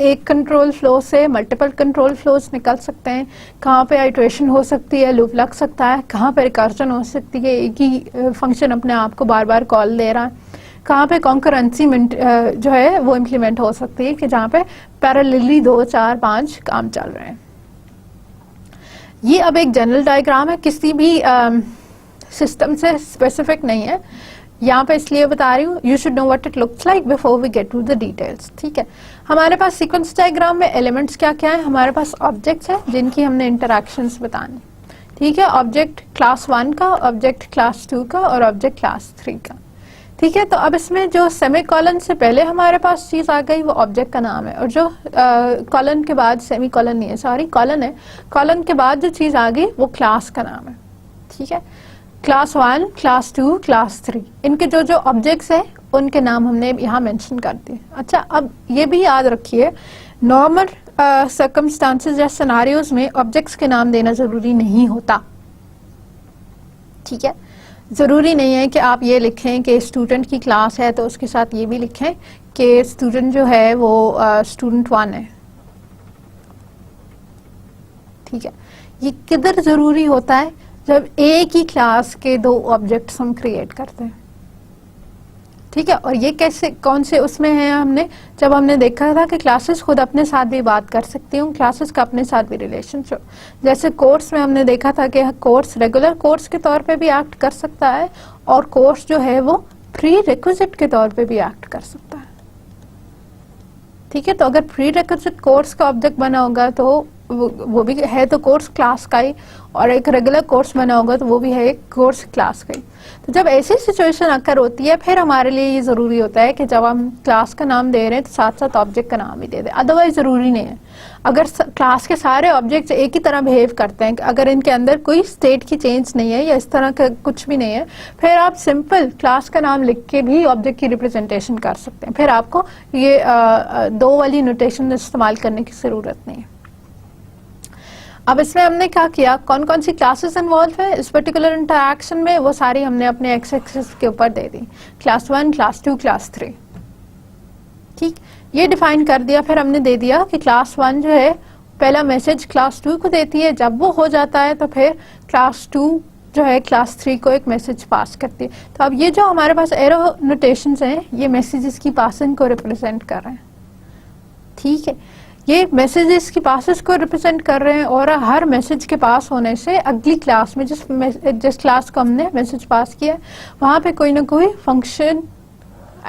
[SPEAKER 1] एक कंट्रोल फ्लो से मल्टीपल कंट्रोल फ्लोज निकल सकते हैं, कहाँ पे आइट्रेशन हो सकती है, लूप लग सकता है, कहाँ पे रिकर्जन हो सकती है, एक ही फंक्शन अपने आप को बार बार कॉल दे रहा है, कहाँ पे कॉन्करेंसी जो है वो इम्प्लीमेंट हो सकती है कि जहाँ पे पैरेलली 2, 4, 5 काम चल रहे हैं। ये अब एक जनरल डायग्राम है, किसी भी सिस्टम से स्पेसिफिक नहीं है, यहाँ पे इसलिए बता रही हूँ। You should know what it looks like before we get to the details. ठीक है, हमारे पास सीक्वेंस डायग्राम में एलिमेंट्स क्या क्या है? हमारे पास ऑब्जेक्ट्स हैं जिनकी हमने इंटरैक्शंस बतानी। ठीक है, ऑब्जेक्ट क्लास 1 का, ऑब्जेक्ट क्लास 2 का और ऑब्जेक्ट क्लास 3 का। ठीक है, तो अब इसमें जो सेमी कॉलन से पहले हमारे पास चीज आ गई वो ऑब्जेक्ट का नाम है, और जो कॉलन के बाद, सेमी कॉलन नहीं है सॉरी, कॉलन है, कॉलन के बाद जो चीज आ गई वो क्लास का नाम है। ठीक है, क्लास 1, क्लास 2, क्लास 3, इनके जो जो ऑब्जेक्ट्स है उनके नाम हमने यहाँ मेंशन कर दिए। अच्छा, अब ये भी याद रखिए नॉर्मल सर्कमस्टांसेस या सिनारियोज में ऑब्जेक्ट्स के नाम देना जरूरी नहीं होता। ठीक है, जरूरी नहीं है कि आप ये लिखें कि स्टूडेंट की क्लास है तो उसके साथ ये भी लिखें कि स्टूडेंट जो है वो स्टूडेंट 1 है। ठीक है, ये किधर जरूरी होता है? जब एक ही क्लास के 2 ऑब्जेक्ट्स हम क्रिएट करते हैं। ठीक है। और ये कैसे, कौन से उसमें है, हमने जब हमने देखा था कि क्लासेस खुद अपने साथ भी बात कर सकती हूँ, क्लासेस का अपने साथ भी रिलेशनशिप, जैसे कोर्स में हमने देखा था कि कोर्स रेगुलर कोर्स के तौर पे भी एक्ट कर सकता है और कोर्स जो है वो प्री रिक्विजिट के तौर पे भी एक्ट कर सकता है। ठीक है, तो अगर प्री रिक्विजिट कोर्स का ऑब्जेक्ट बना होगा तो वो भी है तो कोर्स क्लास का ही, और एक रेगुलर कोर्स बना होगा तो वो भी है एक कोर्स क्लास का ही। तो जब ऐसी सिचुएशन अकर होती है फिर हमारे लिए ये ज़रूरी होता है कि जब हम क्लास का नाम दे रहे हैं तो साथ साथ ऑब्जेक्ट का नाम भी दे दें, अदरवाइज ज़रूरी नहीं है। अगर क्लास के सारे ऑब्जेक्ट्स एक ही तरह बिहेव करते हैं, अगर इनके अंदर कोई स्टेट की चेंज नहीं है या इस तरह का कुछ भी नहीं है, फिर आप सिंपल क्लास का नाम लिख के भी ऑब्जेक्ट की रिप्रेजेंटेशन कर सकते हैं। फिर आपको ये दो वाली नोटेशन इस्तेमाल करने की ज़रूरत नहीं है। अब इसमें हमने क्या किया, कौन कौन सी क्लासेस इन्वॉल्व है इस पर्टिकुलर इंटरैक्शन में, वो सारी हमने अपने एक्स एक्सिस के ऊपर दे दी, क्लास 1, क्लास 2, क्लास 3। ठीक, ये डिफाइन कर दिया। फिर हमने दे दिया कि क्लास 1 जो है पहला मैसेज क्लास 2 को देती है, जब वो हो जाता है तो फिर क्लास 2 जो है क्लास 3 को एक मैसेज पास करती है। तो अब ये जो हमारे पास एरो नोटेशंस हैं ये मैसेजेस की पासिंग को रिप्रेजेंट कर रहे हैं। ठीक है, ये मैसेजेस की पासेस को रिप्रेजेंट कर रहे हैं और हर मैसेज के पास होने से अगली क्लास में जिस क्लास को हमने मैसेज पास किया वहाँ पे कोई ना कोई फंक्शन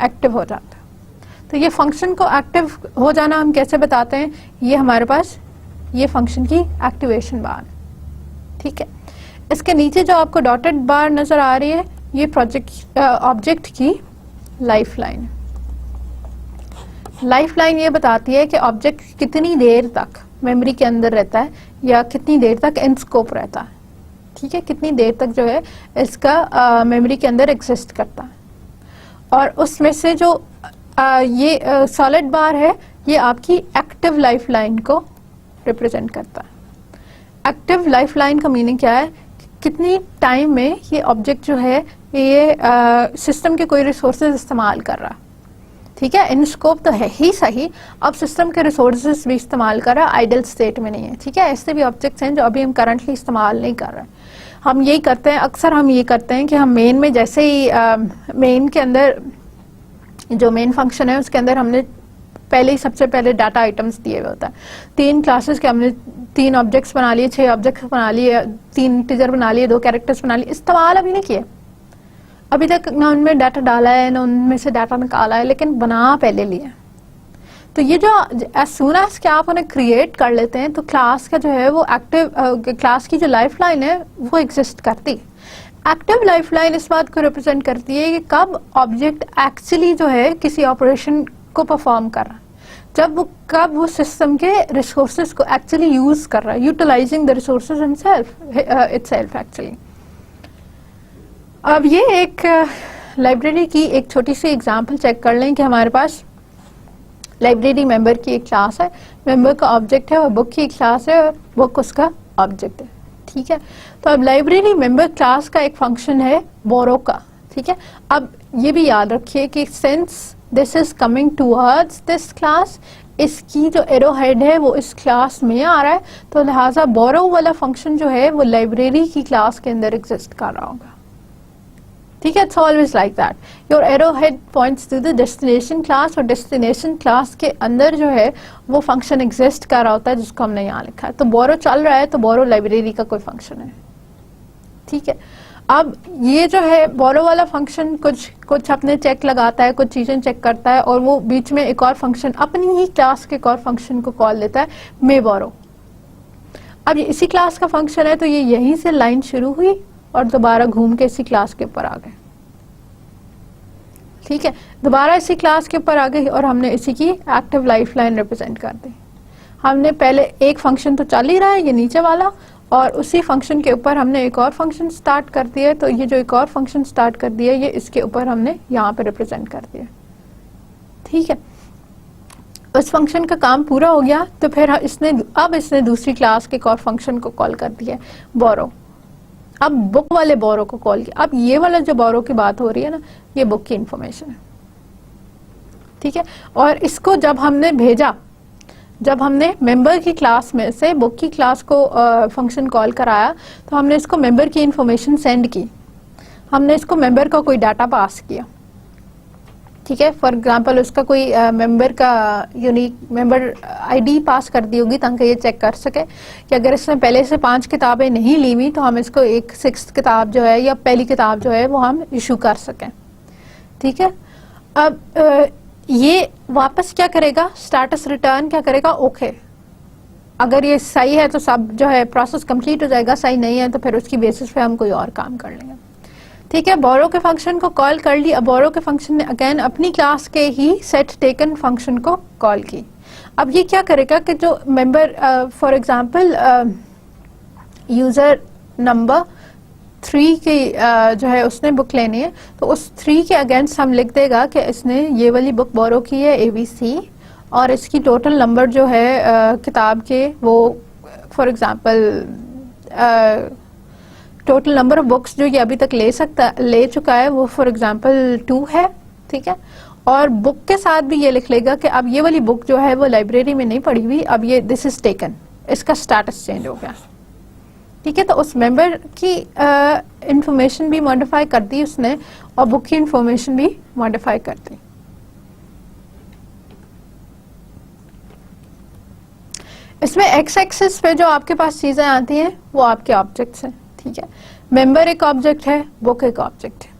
[SPEAKER 1] एक्टिव हो जाता है। तो ये फंक्शन को एक्टिव हो जाना हम कैसे बताते हैं, ये हमारे पास ये फंक्शन की एक्टिवेशन बार। ठीक है, इसके नीचे जो आपको डॉटेड बार नजर आ रही है ये ऑब्जेक्ट की लाइफ लाइन। लाइफ लाइन ये बताती है कि ऑब्जेक्ट कितनी देर तक मेमोरी के अंदर रहता है या कितनी देर तक इन स्कोप रहता है। ठीक है, कितनी देर तक जो है इसका मेमोरी के अंदर एग्जिस्ट करता है। और उसमें से जो ये सॉलिड बार है ये आपकी एक्टिव लाइफ लाइन को रिप्रेजेंट करता है। एक्टिव लाइफ लाइन का मीनिंग क्या है, कितनी टाइम में ये ऑब्जेक्ट जो है ये सिस्टम के कोई रिसोर्सेज इस्तेमाल कर रहा है। ठीक है, इन स्कोप तो है ही सही, अब सिस्टम के रिसोर्सेज भी इस्तेमाल कर रहा है, आइडल स्टेट में नहीं है। ठीक है, ऐसे भी ऑब्जेक्ट्स हैं जो अभी हम करंटली इस्तेमाल नहीं कर रहे हैं। हम यही करते हैं, अक्सर हम ये करते हैं कि हम मेन में जैसे ही मेन के अंदर जो मेन फंक्शन है उसके अंदर हमने पहले ही सबसे पहले डाटा आइटम्स दिए हुए होता है। 3 क्लासेस के हमने 3 ऑब्जेक्ट्स बना लिए, 6 ऑब्जेक्ट्स बना लिए, 3 इंटीजर बना लिए, 2 कैरेक्टर्स बना लिए, इस्तेमाल अभी नहीं किए। अभी तक ना उनमें डाटा डाला है ना उनमें से डाटा निकाला है, लेकिन बना पहले लिया। तो ये जो एज सून एज कि आप उन्हें क्रिएट कर लेते हैं तो क्लास का जो है वो एक्टिव क्लास की जो लाइफ लाइन है वो एग्जिस्ट करती है। एक्टिव लाइफ लाइन इस बात को रिप्रेजेंट करती है कि कब ऑब्जेक्ट एक्चुअली जो है किसी ऑपरेशन को परफॉर्म कर रहा है, कब वो सिस्टम के रिसोर्सेज को एक्चुअली यूज कर रहा है, utilising the resources itself actually. अब ये एक लाइब्रेरी की एक छोटी सी एग्जांपल चेक कर लें कि हमारे पास लाइब्रेरी मेंबर की एक क्लास है, मेंबर का ऑब्जेक्ट है, और बुक की क्लास है और बुक उसका ऑब्जेक्ट है। ठीक है, तो अब लाइब्रेरी मेंबर क्लास का एक फंक्शन है बोरो का। ठीक है, अब ये भी याद रखिए कि since this is coming towards this class, इसकी जो एरो हेड है वो इस क्लास में आ रहा है, तो लिहाजा बोरो वाला फंक्शन जो है वो लाइब्रेरी की क्लास के अंदर एग्जिस्ट कर रहा होगा। ठीक है, it's always like that, your arrowhead points to the destination class, और डेस्टिनेशन क्लास के अंदर जो है वो फंक्शन एग्जिस्ट कर रहा होता है जिसको हमने यहाँ लिखा है। तो बोरो चल रहा है तो बोरो लाइब्रेरी का कोई फंक्शन है। ठीक है, अब ये जो है बोरो वाला फंक्शन कुछ अपने चेक लगाता है, कुछ चीजें चेक करता है, और वो बीच में एक और फंक्शन अपनी ही क्लास के एक और फंक्शन को कॉल देता है मे बोरो। अब ये इसी क्लास का फंक्शन है तो ये यहीं से लाइन शुरू हुई और दोबारा घूम के इसी क्लास के ऊपर आ गए। ठीक है, दोबारा इसी क्लास के ऊपर आ गई और हमने इसी की एक्टिव लाइफ लाइन रिप्रेजेंट कर दी। हमने पहले एक फंक्शन तो चल ही रहा है ये नीचे वाला, और उसी फंक्शन के ऊपर हमने एक और फंक्शन स्टार्ट कर दिया, तो ये जो एक और फंक्शन स्टार्ट कर दिया ये इसके ऊपर हमने यहाँ पे रिप्रेजेंट कर दिया। ठीक है, उस फंक्शन का काम पूरा हो गया तो फिर इसने दूसरी क्लास के एक और फंक्शन को कॉल कर दिया बोरो। अब बुक वाले बोरो को कॉल किया। अब ये वाला जो बोरो की बात हो रही है ना, ये बुक की इंफॉर्मेशन है। ठीक है, और इसको जब हमने भेजा, जब हमने मेंबर की क्लास में से बुक की क्लास को फंक्शन कॉल कराया, तो हमने इसको मेंबर की इंफॉर्मेशन सेंड की, हमने इसको मेंबर का कोई डाटा पास किया। ठीक है। फॉर एग्जांपल उसका कोई मेंबर का यूनिक मेंबर आईडी पास कर दी होगी ताकि ये चेक कर सके कि अगर इसने पहले से 5 किताबें नहीं ली हुई तो हम इसको एक 6th किताब जो है या पहली किताब जो है वो हम इशू कर सकें। ठीक है। अब ये वापस क्या करेगा, स्टेटस रिटर्न क्या करेगा, ओके। अगर ये सही है तो सब जो है प्रोसेस कंप्लीट हो जाएगा, सही नहीं है तो फिर उसकी बेसिस पे हम कोई और काम कर लेंगे। ठीक है। बोरो के फंक्शन को कॉल कर ली। अब बोरो के फंक्शन ने अगेन अपनी क्लास के ही सेट टेकन फंक्शन को कॉल की। अब ये क्या करेगा कि जो member for example user number 3 की जो है उसने बुक लेनी है, तो उस 3 के अगेंस्ट हम लिख देगा कि इसने ये वाली बुक बोरो की है ABC, और इसकी टोटल नंबर जो है किताब के वो for example total number of books जो ये अभी तक ले चुका है वो फॉर एग्जांपल 2 है। ठीक है। और बुक के साथ भी ये लिख लेगा कि अब ये वाली बुक जो है वो लाइब्रेरी में नहीं पड़ी हुई, अब ये दिस इज टेकन, इसका स्टेटस चेंज हो गया। ठीक है। तो उस मेंबर की इंफॉर्मेशन भी मॉडिफाई कर दी उसने और बुक की इंफॉर्मेशन भी मॉडिफाई कर दी। इसमें एक्स एक्सिस पे जो आपके पास चीजें आती हैं वो आपके ऑब्जेक्ट्स हैं। ठीक है। मेंबर एक ऑब्जेक्ट है, बुक एक ऑब्जेक्ट है।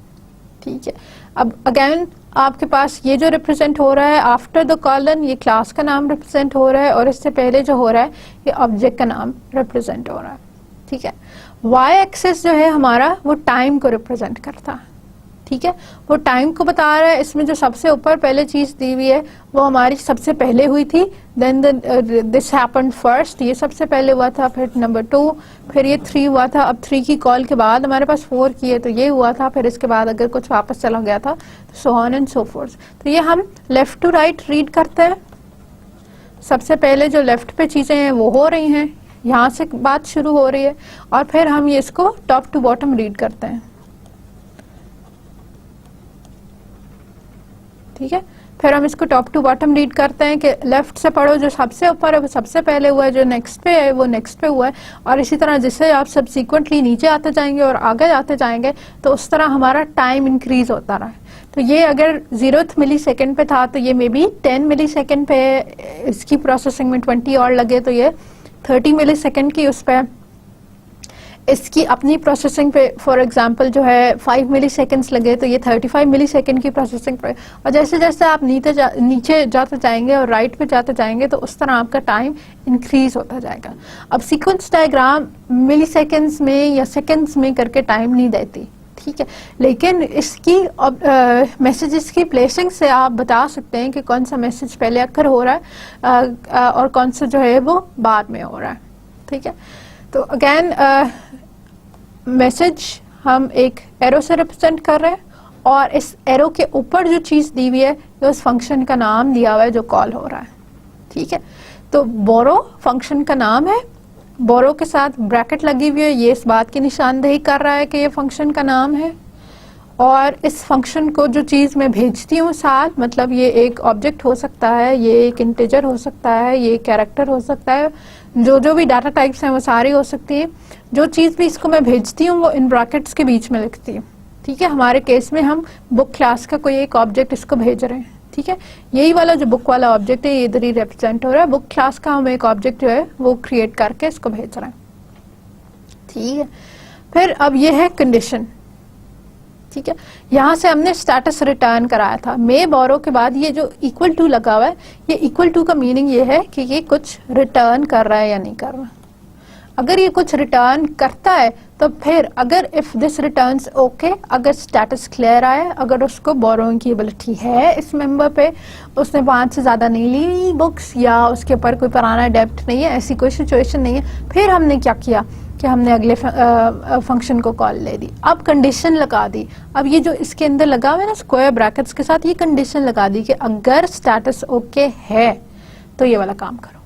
[SPEAKER 1] ठीक है। अब अगेन आपके पास ये जो रिप्रेजेंट हो रहा है आफ्टर द कॉलन, ये क्लास का नाम रिप्रेजेंट हो रहा है, और इससे पहले जो हो रहा है ये ऑब्जेक्ट का नाम रिप्रेजेंट हो रहा है। ठीक है। वाई एक्सिस जो है हमारा वो टाइम को रिप्रेजेंट करता है। ठीक है। वो टाइम को बता रहा है। इसमें जो सबसे ऊपर पहले चीज दी हुई है वो हमारी सबसे पहले हुई थी, देन दिस हैपेंड फर्स्ट, ये सबसे पहले हुआ था, फिर नंबर 2, फिर ये 3 हुआ था। अब 3 की कॉल के बाद हमारे पास 4 की है तो ये हुआ था, फिर इसके बाद अगर कुछ वापस चला गया था तो so on and so fourth. तो ये हम लेफ्ट टू राइट रीड करते हैं। सबसे पहले जो लेफ्ट पे चीजें हैं वो हो रही हैं, यहाँ से बात शुरू हो रही है, और फिर हम ये इसको टॉप टू बॉटम रीड करते हैं। ठीक है। फिर हम इसको टॉप टू बॉटम रीड करते हैं कि लेफ्ट से पढ़ो, जो सबसे ऊपर है वो सबसे पहले हुआ है, जो नेक्स्ट पे है वो नेक्स्ट पे हुआ है, और इसी तरह जिससे आप सब्सिक्वेंटली नीचे आते जाएंगे और आगे जाते जाएंगे तो उस तरह हमारा टाइम इंक्रीज होता रहा है। तो ये अगर 0th मिली सेकेंड पे था तो ये मे बी 10 मिली सेकेंड पे, इसकी प्रोसेसिंग में 20 और लगे तो ये 30 मिली सेकेंड की उस पर, इसकी अपनी प्रोसेसिंग पे फॉर एग्जांपल जो है 5 मिली सेकेंड्स लगे तो ये 35 मिली सेकेंड की प्रोसेसिंग पे, और जैसे जैसे आप नीचे जाते जाएंगे और राइट पे जाते जाएंगे तो उस तरह आपका टाइम इंक्रीज होता जाएगा। अब सीक्वेंस डायग्राम मिली सेकेंड्स में या सेकेंड्स में करके टाइम नहीं देती। ठीक है। लेकिन इसकी मैसेजेस की प्लेसिंग से आप बता सकते हैं कि कौन सा मैसेज पहले अक्कर हो रहा है और कौन सा जो है वो बाद में हो रहा है। ठीक है। तो अगेन मैसेज हम एक एरो से रिप्रेजेंट कर रहे हैं, और इस एरो के ऊपर जो चीज दी हुई है ये उस फंक्शन का नाम दिया हुआ है जो कॉल हो रहा है। ठीक है। तो बोरो फंक्शन का नाम है, बोरो के साथ ब्रैकेट लगी हुई है, ये इस बात की निशानदेही कर रहा है कि ये फंक्शन का नाम है, और इस फंक्शन को जो चीज मैं भेजती हूँ साथ, मतलब ये एक ऑब्जेक्ट हो सकता है, ये एक इंटीजर हो सकता है, ये कैरेक्टर हो सकता है, जो भी डाटा टाइप्स हैं वो सारी हो सकती है। जो चीज भी इसको मैं भेजती हूँ वो इन ब्रैकेट्स के बीच में लिखती हूँ। ठीक है। हमारे केस में हम बुक क्लास का कोई एक ऑब्जेक्ट इसको भेज रहे हैं। ठीक है। यही वाला जो बुक वाला ऑब्जेक्ट है ये इधर ही रिप्रेजेंट हो रहा है, बुक क्लास का हम एक ऑब्जेक्ट जो है वो क्रिएट करके इसको भेज रहे हैं। ठीक है। फिर अब ये है कंडीशन। ठीक है। यहां से हमने स्टेटस रिटर्न कराया था। मे बोरो के बाद ये जो इक्वल टू लगा हुआ है, ये इक्वल टू का मीनिंग ये है कि ये कुछ रिटर्न कर रहा है या नहीं कर रहा। अगर ये कुछ रिटर्न करता है तो फिर अगर इफ दिस रिटर्न्स ओके, अगर स्टेटस क्लियर आए, अगर उसको बोरोइंग की एबिलिटी है इस मेंबर पे, उसने 5 से ज्यादा नहीं ली बुक्स, या उसके ऊपर कोई पुराना डेब्ट नहीं है, ऐसी कोई सिचुएशन नहीं है, फिर हमने क्या किया कि हमने अगले फंक्शन को कॉल ले दी। अब कंडीशन लगा दी। अब ये जो इसके अंदर लगा हुआ है ना स्क्वायर ब्रैकेट्स के साथ, ये कंडीशन लगा दी कि अगर स्टेटस ओके है तो ये वाला काम करो,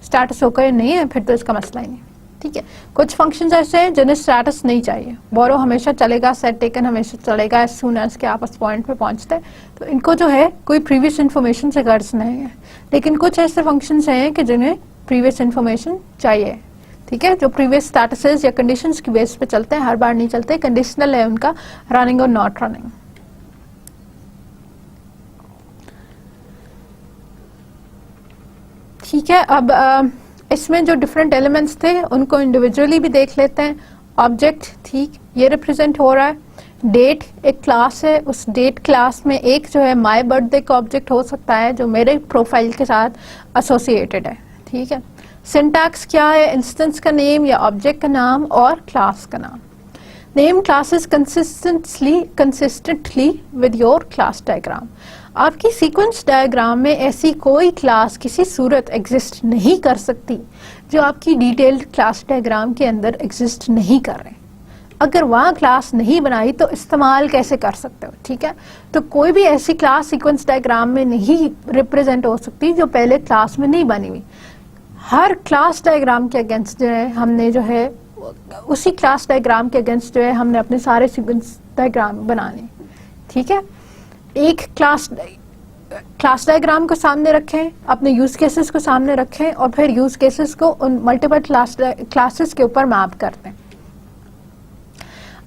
[SPEAKER 1] स्टेटस ओके नहीं है फिर तो इसका मसला ही नहीं। ठीक है। कुछ फंक्शंस ऐसे हैं जिन्हें स्टेटस नहीं चाहिए, बोरो हमेशा चलेगा, सेट टेकन हमेशा चलेगा एज सून एज के आप उस पॉइंट पे पहुंचते हैं, तो इनको जो है कोई प्रीवियस इन्फॉर्मेशन से गर्ज नहीं है। लेकिन कुछ ऐसे फंक्शंस हैं कि जिन्हें प्रीवियस इन्फॉर्मेशन चाहिए। ठीक है। जो प्रीवियस स्टेटसेस या कंडीशंस की बेस पे चलते हैं, हर बार नहीं चलते, कंडीशनल है उनका, रनिंग और नॉट रनिंग। ठीक है, अब इसमें जो डिफरेंट एलिमेंट्स थे उनको इंडिविजुअली भी देख लेते हैं। ऑब्जेक्ट, ठीक, ये रिप्रेजेंट हो रहा है। डेट एक क्लास है, उस डेट क्लास में एक जो है माय बर्थडे का ऑब्जेक्ट हो सकता है जो मेरे प्रोफाइल के साथ एसोसिएटेड है। ठीक है, सिंटैक्स क्या है, इंस्टेंस का नेम या ऑब्जेक्ट का नाम और क्लास का नाम। Name classes consistently with your class diagram. आपकी सीक्वेंस डायग्राम में ऐसी कोई क्लास किसी सूरत एग्जिस्ट नहीं कर सकती जो आपकी डिटेल्ड क्लास डायग्राम के अंदर एग्जिस्ट नहीं कर रहे। अगर वहाँ क्लास नहीं बनाई तो इस्तेमाल कैसे कर सकते हो। ठीक है, तो कोई भी ऐसी क्लास सीक्वेंस डायग्राम में नहीं रिप्रेजेंट हो सकती जो पहले क्लास में नहीं बनी हुई। हर क्लास डायग्राम के अगेंस्ट जो है हमने जो है उसी क्लास डायग्राम के अगेंस्ट जो है हमने अपने सारे सीक्वेंस डायग्राम बनाने। ठीक है, एक क्लास डायग्राम को सामने रखें, अपने यूज केसेस को सामने रखें और फिर यूज केसेस को उन मल्टीपल क्लासेस के ऊपर मैप करते हैं।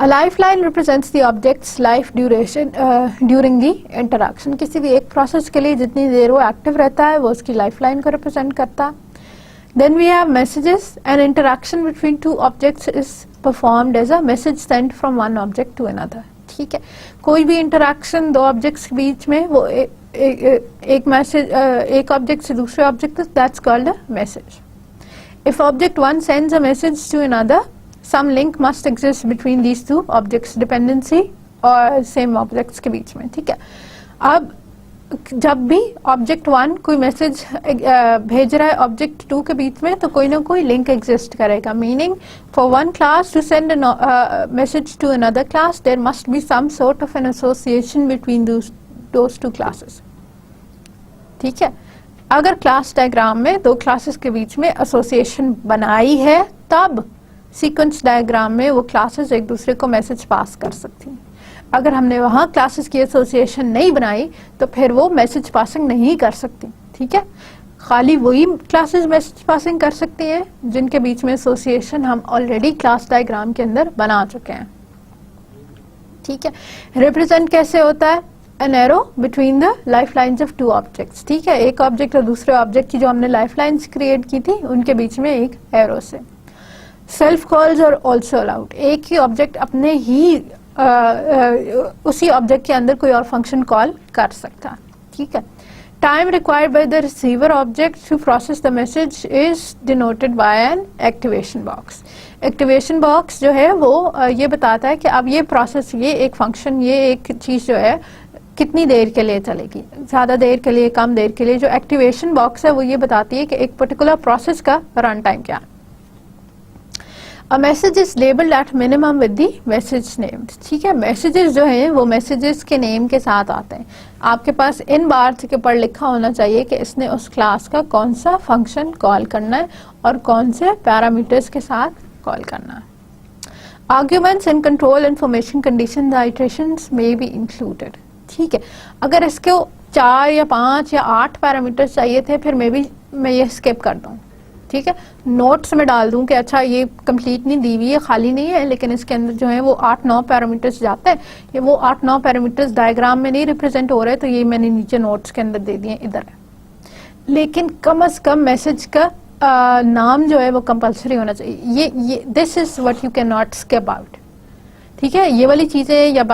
[SPEAKER 1] A lifeline represents the object's life duration during the interaction। किसी भी एक प्रोसेस के लिए जितनी देर वो एक्टिव रहता है वो उसकी लाइफलाइन को रिप्रेजेंट करता है। Then we have messages. An interaction between two objects is performed as a message sent from one object to another। ठीक है, कोई भी इंटरैक्शन दो ऑब्जेक्ट्स के बीच में वो एक मैसेज एक ऑब्जेक्ट से दूसरे object, that's called a message. If object one sends a message to another, some link must exist between these two objects, dependency और same objects के बीच में। ठीक है, अब जब भी ऑब्जेक्ट वन कोई मैसेज भेज रहा है ऑब्जेक्ट टू के बीच में तो कोई ना कोई लिंक एग्जिस्ट करेगा। Meaning for one class to send message to another class there must be some sort of an association between those two classes. ठीक है, अगर क्लास डायग्राम में दो क्लासेस के बीच में एसोसिएशन बनाई है तब सीक्वेंस डायग्राम में वो क्लासेस एक दूसरे को मैसेज पास कर सकती हैं। अगर हमने वहाँ क्लासेस की एसोसिएशन नहीं बनाई तो फिर वो मैसेज पासिंग नहीं कर सकती। ठीक है, खाली वही क्लासेस मैसेज पासिंग कर सकती हैं जिनके बीच में एसोसिएशन हम ऑलरेडी क्लास डायग्राम के अंदर बना चुके हैं। ठीक है, रिप्रेजेंट कैसे होता है, an arrow between the life lines of two objects. ठीक है, एक ऑब्जेक्ट और दूसरे ऑब्जेक्ट की जो हमने लाइफ लाइन्स क्रिएट की थी उनके बीच में एक एरो से। सेल्फ कॉल्स और ऑल्सो अलाउड, एक ही ऑब्जेक्ट अपने ही उसी ऑब्जेक्ट के अंदर कोई और फंक्शन कॉल कर सकता। ठीक है, time required by the receiver object to process the message is denoted by an activation box. Activation box जो है वो ये बताता है कि अब ये प्रोसेस, ये एक फंक्शन, ये एक चीज जो है कितनी देर के लिए चलेगी, ज्यादा देर के लिए, कम देर के लिए। जो एक्टिवेशन बॉक्स है वो ये बताती है कि एक पर्टिकुलर प्रोसेस का रन टाइम क्या है। A message is labeled at minimum with the message name। ठीक है, मैसेजेस जो हैं वो मैसेजेस के नेम के साथ आते हैं। आपके पास इन बार के ऊपर लिखा होना चाहिए कि इसने उस क्लास का कौन सा फंक्शन कॉल करना है और कौन से पैरामीटर्स के साथ कॉल करना है। Arguments and control information condition iterations में बी इंक्लूडेड। ठीक है, अगर इसको 4 या 5 या 8 पैरामीटर्स चाहिए थे फिर मैं ये स्किप कर दूँ। ठीक है, नोट्स में डाल दूं कि अच्छा ये कंप्लीट नहीं दी हुई है, खाली नहीं है, लेकिन इसके अंदर जो है वो 8-9 पैरामीटर्स जाते हैं। ये वो 8-9 पैरामीटर्स डायग्राम में नहीं रिप्रेजेंट हो रहे तो ये मैंने नीचे नोट्स के अंदर दे दिए इधर है। लेकिन कम से कम मैसेज का नाम जो है वो कंपलसरी होना चाहिए। ये this is what you can not skip out. ठीक है, ये वाली चीजें या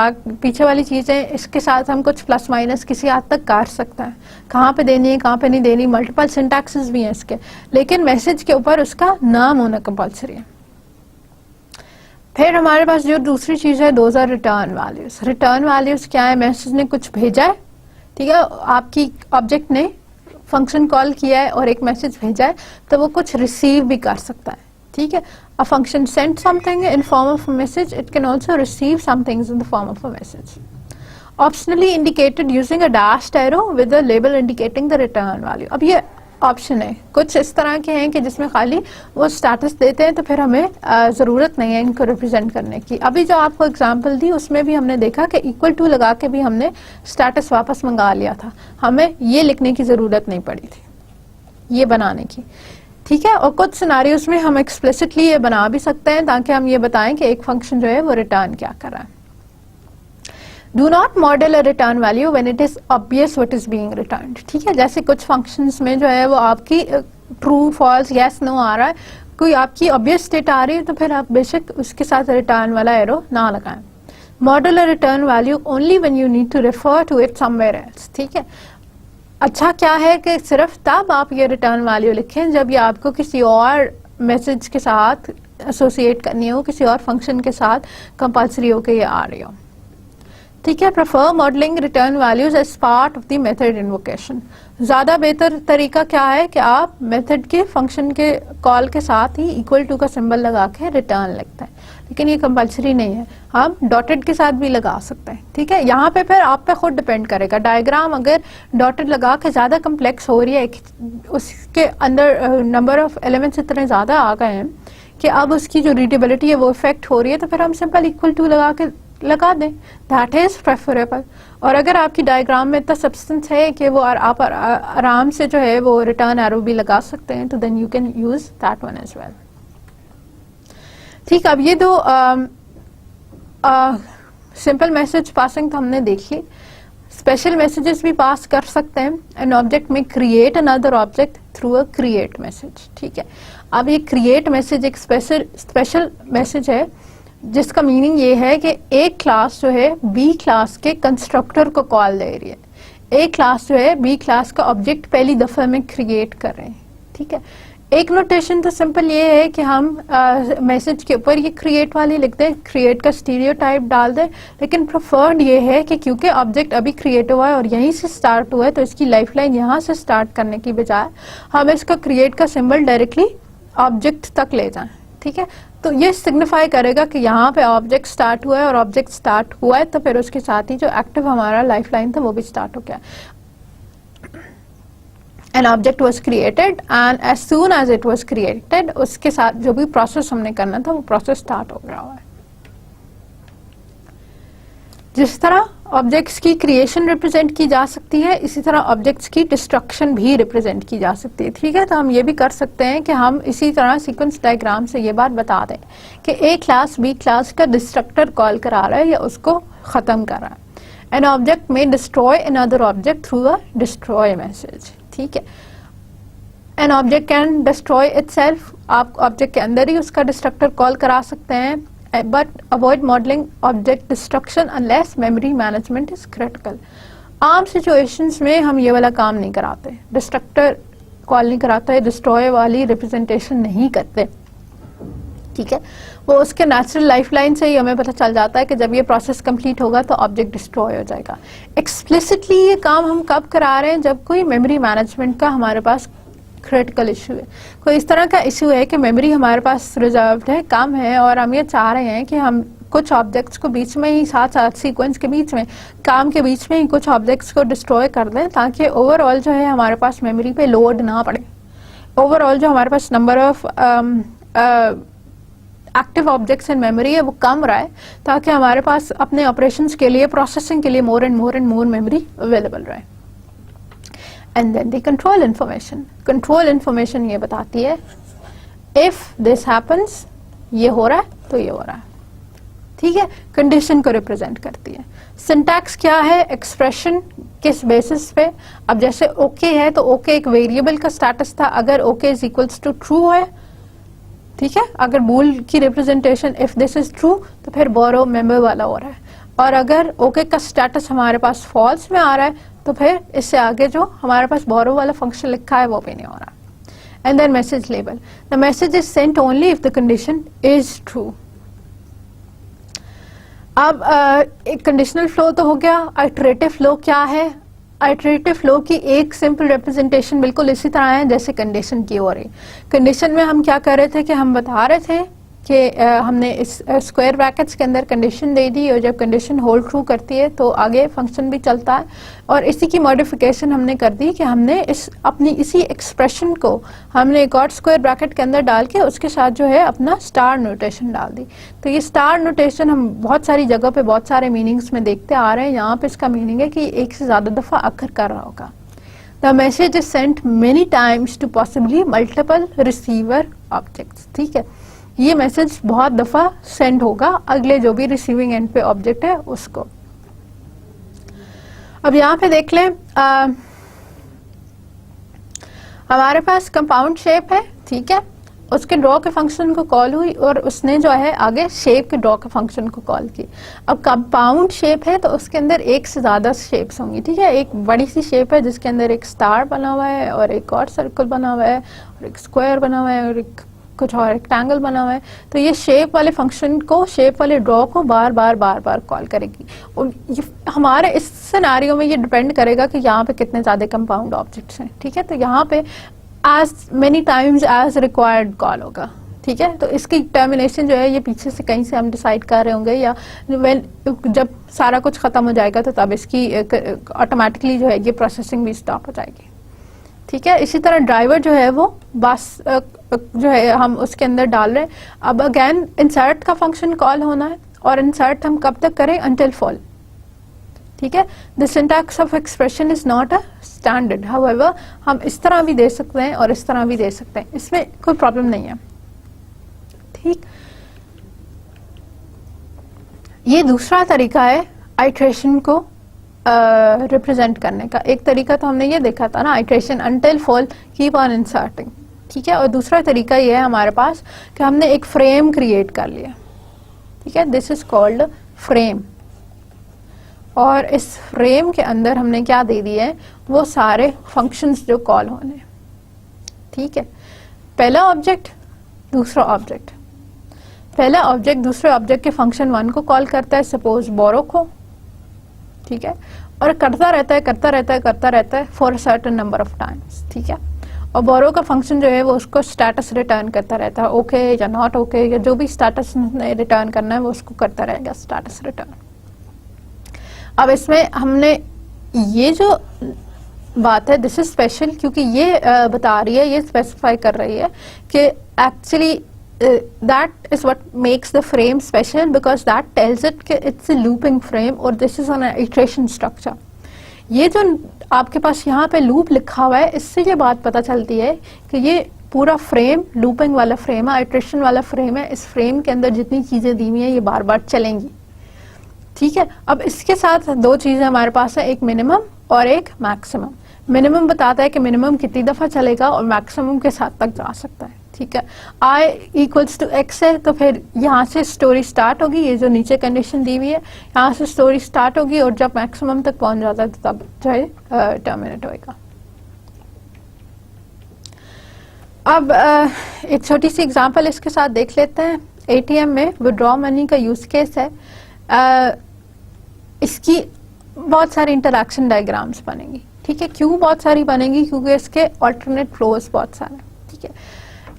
[SPEAKER 1] पीछे वाली चीजें इसके साथ हम कुछ प्लस माइनस किसी हद तक कर सकते हैं, कहाँ पे देनी है कहाँ पे नहीं देनी। मल्टीपल सिंटैक्सेस भी हैं इसके, लेकिन मैसेज के ऊपर उसका नाम होना कंपलसरी है। फिर हमारे पास जो दूसरी चीज है those are return values. Return values क्या है, मैसेज ने कुछ भेजा है, ठीक है, आपकी ऑब्जेक्ट ने फंक्शन कॉल किया है और एक मैसेज भेजा है तो वो कुछ रिसीव भी कर सकता है। ठीक है, a function sent something in form of a message, it can also receive some things in the form of a message. Optionally indicated using a dashed arrow with a label indicating the return value। अब ये option है, कुछ इस तरह के हैं कि जिसमें खाली वो स्टेटस देते हैं तो फिर हमें ज़रूरत नहीं है इनको रिप्रेजेंट करने की। अभी जो आपको एग्जांपल दी उसमें भी हमने देखा कि इक्वल टू लगा के भी हमने स्टेटस वापस मंगा लिया था, हमें ये लिखने की ज़रूरत नहीं पड़ी थी, ये बनाने की। ठीक है, और कुछ सिनारियोस में हम एक्सप्लिसिटली ये बना भी सकते हैं ताकि हम ये बताएं कि एक फंक्शन जो है वो रिटर्न क्या कर रहा है। Do not model a return value when it is obvious what is being returned. ठीक है, जैसे कुछ फंक्शंस में जो है वो आपकी ट्रू फॉल्स यस नो आ रहा है, कोई आपकी ऑब्वियस स्टेट आ रही है, तो फिर आप बेशक उसके साथ रिटर्न वाला एरो ना लगाएं। Model a return value only when you need to refer to it somewhere else. ठीक है, अच्छा क्या है कि सिर्फ तब आप ये रिटर्न वैल्यू लिखें जब ये आपको किसी और मैसेज के साथ एसोसिएट करनी हो, किसी और फंक्शन के साथ कंपल्सरी हो के ये आ रही हो। ठीक है, prefer modelling return values as part of the method invocation. ज्यादा बेहतर तरीका क्या है कि आप मेथड के फंक्शन के कॉल के साथ ही इक्वल टू का सिंबल लगा के रिटर्न लिखते हैं, लेकिन ये कंपल्सरी नहीं है, हम डॉटेड के साथ भी लगा सकते हैं। ठीक है, यहाँ पे फिर आप पे खुद डिपेंड करेगा। डायग्राम अगर डॉटेड लगा के ज्यादा कम्प्लेक्स हो रही है, उसके अंदर नंबर ऑफ एलिमेंट्स इतने ज्यादा आ गए हैं कि अब उसकी जो रीडेबिलिटी है वो इफेक्ट हो रही है, तो फिर हम सिंपल इक्वल टू लगा के लगा दें, दैट इज प्रेफरेबल। और अगर आपकी डायग्राम में इतना सब्सटेंस है कि वो आप आराम से जो है वो रिटर्न एरो भी लगा सकते हैं, तो then you can use that one as well. ठीक, अब ये दो सिंपल मैसेज पासिंग तो हमने देख ली। स्पेशल मैसेजेस भी पास कर सकते हैं। एन ऑब्जेक्ट में create another object through a create message. ठीक है, अब ये क्रिएट मैसेज एक स्पेशल मैसेज है जिसका मीनिंग ये है कि एक क्लास जो है बी क्लास के कंस्ट्रक्टर को कॉल दे रही है, एक क्लास जो है बी क्लास का ऑब्जेक्ट पहली दफा में क्रिएट कर रहे हैं। ठीक है, एक नोटेशन तो सिंपल ये है कि हम मैसेज के ऊपर ये क्रिएट वाली लिख दें, क्रिएट का स्टीरियोटाइप डाल दें, लेकिन प्रेफर्ड ये है कि क्योंकि ऑब्जेक्ट अभी क्रिएट हुआ है और यहीं से स्टार्ट हुआ है, तो इसकी लाइफलाइन यहाँ से स्टार्ट करने की बजाय हम इसका क्रिएट का सिंबल डायरेक्टली ऑब्जेक्ट तक ले जाएं। ठीक है, तो ये सिग्निफाई करेगा कि यहाँ पे ऑब्जेक्ट स्टार्ट हुआ है और ऑब्जेक्ट स्टार्ट हुआ है, तो फिर उसके साथ ही जो एक्टिव हमारा लाइफलाइन था वो भी स्टार्ट हो गया। An object was created and as soon as it was created, उसके साथ जो भी प्रोसेस हमने करना था वो प्रोसेस स्टार्ट हो गया हुआ है। जिस तरह ऑब्जेक्ट्स की क्रिएशन रिप्रेजेंट की जा सकती है, इसी तरह ऑब्जेक्ट्स की डिस्ट्रक्शन भी रिप्रेजेंट की जा सकती है। ठीक है, तो हम ये भी कर सकते हैं कि हम इसी तरह सीक्वेंस डायग्राम से ये बात बता दें कि ए क्लास बी क्लास का डिस्ट्रक्टर कॉल करा रहा है या उसको खत्म कर रहा है। एन ऑब्जेक्ट में destroy another object through a destroy message. ठीक है, an object can destroy itself, आप ऑब्जेक्ट के अंदर ही उसका डिस्ट्रक्टर कॉल करा सकते हैं, but avoid modelling object destruction unless memory management is critical. आम सिचुएशंस में हम ये वाला काम नहीं कराते, डिस्ट्रक्टर कॉल नहीं कराते, डिस्ट्रॉय वाली रिप्रेजेंटेशन नहीं करते। ठीक है, वो उसके नेचुरल लाइफलाइन से ही हमें पता चल जाता है कि जब ये प्रोसेस कंप्लीट होगा तो ऑब्जेक्ट डिस्ट्रॉय हो जाएगा। एक्सप्लिसिटली ये काम हम कब करा रहे हैं? जब कोई मेमोरी मैनेजमेंट का हमारे पास क्रिटिकल इशू है, कोई इस तरह का इशू है कि मेमोरी हमारे पास रिजर्व्ड है, कम है, और हम ये चाह रहे हैं कि हम कुछ ऑब्जेक्ट्स को बीच में ही साथ साथ सीक्वेंस के बीच में, काम के बीच में ही कुछ ऑब्जेक्ट्स को डिस्ट्रॉय कर दें, ताकि ओवरऑल जो है हमारे पास मेमोरी पे लोड ना पड़े, ओवरऑल जो हमारे पास number of active objects in memory है वो कम रहा है, ताकि हमारे पास अपने ऑपरेशंस के लिए, प्रोसेसिंग के लिए more and more memory available रहे। And then the control information, control information ये बताती है इफ दिस हैपन्स, ये हो रहा है तो ये हो रहा है। ठीक है, कंडीशन को रिप्रेजेंट करती है। सिंटैक्स क्या है? एक्सप्रेशन किस बेसिस पे? अब जैसे ओके है तो ओके एक वेरिएबल का स्टेटस था, अगर okay is equals to true है, ठीक है, अगर बूल की representation if this is true तो फिर बोरो मेंबर वाला हो रहा है, और अगर ओके का स्टेटस हमारे पास फॉल्स में आ रहा है तो फिर इससे आगे जो हमारे पास बोरो वाला फंक्शन लिखा है वो भी नहीं हो रहा। And then message label, the message is sent only if the condition is true. अब एक कंडीशनल फ्लो तो हो गया, आइटरेटिव फ्लो क्या है? आइटरेटिव फ्लो की एक सिंपल रिप्रेजेंटेशन बिल्कुल इसी तरह है जैसे कंडीशन की हो रही। कंडीशन में हम क्या कर रहे थे कि हम बता रहे थे कि हमने इस स्क्वायर ब्रैकेट्स के अंदर कंडीशन दे दी, और जब कंडीशन होल्ड ट्रू करती है तो आगे फंक्शन भी चलता है, और इसी की मॉडिफिकेशन हमने कर दी कि हमने अपनी इसी एक्सप्रेशन को हमने एक और स्क्वायर ब्रैकेट के अंदर डाल के उसके साथ जो है अपना स्टार नोटेशन डाल दी। तो ये स्टार नोटेशन हम बहुत सारी जगह पे बहुत सारे मीनिंग्स में देखते आ रहे हैं। यहाँ पे इसका मीनिंग है कि एक से ज्यादा दफा अकर कर रहा होगा। The message is sent many times to possibly multiple receiver objects. ठीक है, ये मैसेज बहुत दफा सेंड होगा अगले जो भी रिसीविंग एंड पे ऑब्जेक्ट है उसको। अब यहाँ पे देख लें, हमारे पास कंपाउंड शेप है, ठीक है, उसके ड्रॉ के फंक्शन को कॉल हुई और उसने जो है आगे शेप के ड्रॉ के फंक्शन को कॉल की। अब कंपाउंड शेप है तो उसके अंदर एक से ज़्यादा शेप्स होंगी, ठीक है। एक बड़ी सी शेप है जिसके अंदर एक स्टार बना हुआ है और एक और सर्कल बना हुआ है और एक स्क्वायर बना हुआ है और एक कुछ और रेक्टेंगल बना हुआ है। तो ये शेप वाले फंक्शन को, शेप वाले ड्रॉ को बार बार कॉल करेगी। और ये हमारे इस सिनेरियो में ये डिपेंड करेगा कि यहाँ पे कितने ज़्यादा कंपाउंड ऑब्जेक्ट्स हैं, ठीक है। तो यहाँ पे as many times as required call होगा, ठीक है। तो इसकी टर्मिनेशन जो है ये पीछे से कहीं से हम डिसाइड कर रहे होंगे या जब सारा कुछ खत्म हो जाएगा तो तब इसकी ऑटोमेटिकली जो है ये प्रोसेसिंग भी स्टॉप हो जाएगी, ठीक है। इसी तरह ड्राइवर जो है वो बस जो है हम उसके अंदर डाल रहे हैं। अब अगेन इंसर्ट का फंक्शन कॉल होना है और इंसर्ट हम कब तक करें, until full, ठीक है। The syntax of expression is not a standard, however हम इस तरह भी दे सकते हैं और इस तरह भी दे सकते हैं, इसमें कोई प्रॉब्लम नहीं है, ठीक। ये दूसरा तरीका है आइट्रेशन को रिप्रेजेंट करने का। एक तरीका तो हमने ये देखा था ना, iteration until full keep on inserting, ठीक है। और दूसरा तरीका ये है हमारे पास कि हमने एक फ्रेम क्रिएट कर लिया, ठीक है, दिस इज कॉल्ड फ्रेम। और इस फ्रेम के अंदर हमने क्या दे दिया है, वो सारे फंक्शंस जो कॉल होने, ठीक है। पहला ऑब्जेक्ट, दूसरा ऑब्जेक्ट, पहला ऑब्जेक्ट दूसरे ऑब्जेक्ट के फंक्शन 1 को कॉल करता है, सपोज बोरो को, ठीक है, और करता रहता है for a certain number of times, ठीक है। और बोरो का फंक्शन जो है वो उसको स्टेटस रिटर्न करता रहता है, ओके या नॉट ओके, या जो भी स्टेटस रिटर्न करना है वो उसको करता रहेगा, स्टेटस रिटर्न। अब इसमें हमने ये जो बात है, दिस इज स्पेशल, क्योंकि ये बता रही है, ये स्पेसिफाई कर रही है कि actually that is what makes the frame special, because that tells it कि इट्स अ लूपिंग फ्रेम और this is an iteration structure. ये जो आपके पास यहाँ पे लूप लिखा हुआ है, इससे ये बात पता चलती है कि ये पूरा फ्रेम लूपिंग वाला फ्रेम है, इटरेशन वाला फ्रेम है। इस फ्रेम के अंदर जितनी चीजें दी हुई हैं ये बार बार चलेंगी, ठीक है। अब इसके साथ दो चीजें हमारे पास है, एक मिनिमम और एक मैक्सिमम। मिनिमम बताता है कि मिनिमम कितनी दफा चलेगा और मैक्सिमम के साथ तक जा सकता है, ठीक है। i इक्वल्स टू x है तो फिर यहाँ से स्टोरी स्टार्ट होगी, ये जो नीचे कंडीशन दी हुई है यहाँ से स्टोरी स्टार्ट होगी और जब मैक्सिमम तक पहुंच जाता है तो तब जो है टर्मिनेट होएगा। अब एक छोटी सी एग्जांपल इसके साथ देख लेते हैं। एटीएम में विड्रॉ मनी का यूज केस है, इसकी बहुत सारी इंटरैक्शन डायग्राम्स बनेंगी, ठीक है। क्यों बहुत सारी बनेंगी, क्योंकि इसके अल्टरनेट फ्लोज बहुत सारे, ठीक है।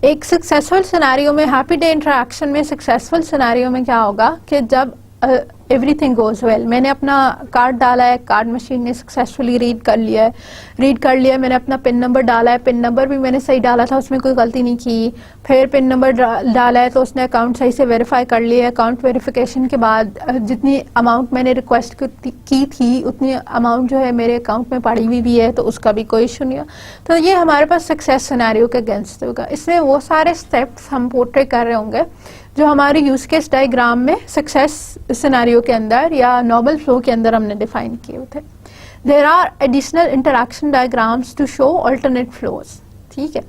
[SPEAKER 1] एक सक्सेसफुल सिनेरियो में, हैप्पी डे इंटरैक्शन में सक्सेसफुल सिनेरियो में क्या होगा कि जब एवरीथिंग गोज वेल, मैंने अपना कार्ड डाला है, कार्ड मशीन ने सक्सेसफुली रीड कर लिया है, मैंने अपना पिन नंबर डाला है, पिन नंबर भी मैंने सही डाला था, उसमें कोई गलती नहीं की, फिर पिन नंबर डाला है तो उसने अकाउंट सही से वेरीफाई कर लिया है। अकाउंट वेरिफिकेशन के बाद जितनी अमाउंट मैंने रिक्वेस्ट की थी उतनी अमाउंट जो है मेरे अकाउंट में पड़ी हुई भी है, तो उसका भी कोई इशू नहीं है। तो ये हमारे पास सक्सेस सिनेरियो के अगेंस्ट होगा। इसमें वो सारे स्टेप्स हम पोर्ट्रे कर रहे होंगे जो हमारे यूज केस डायग्राम में सक्सेस सिनेरियो के अंदर या नॉर्मल फ्लो के अंदर हमने डिफाइन किए थे। There are additional interaction diagrams to show alternate flows, ठीक है।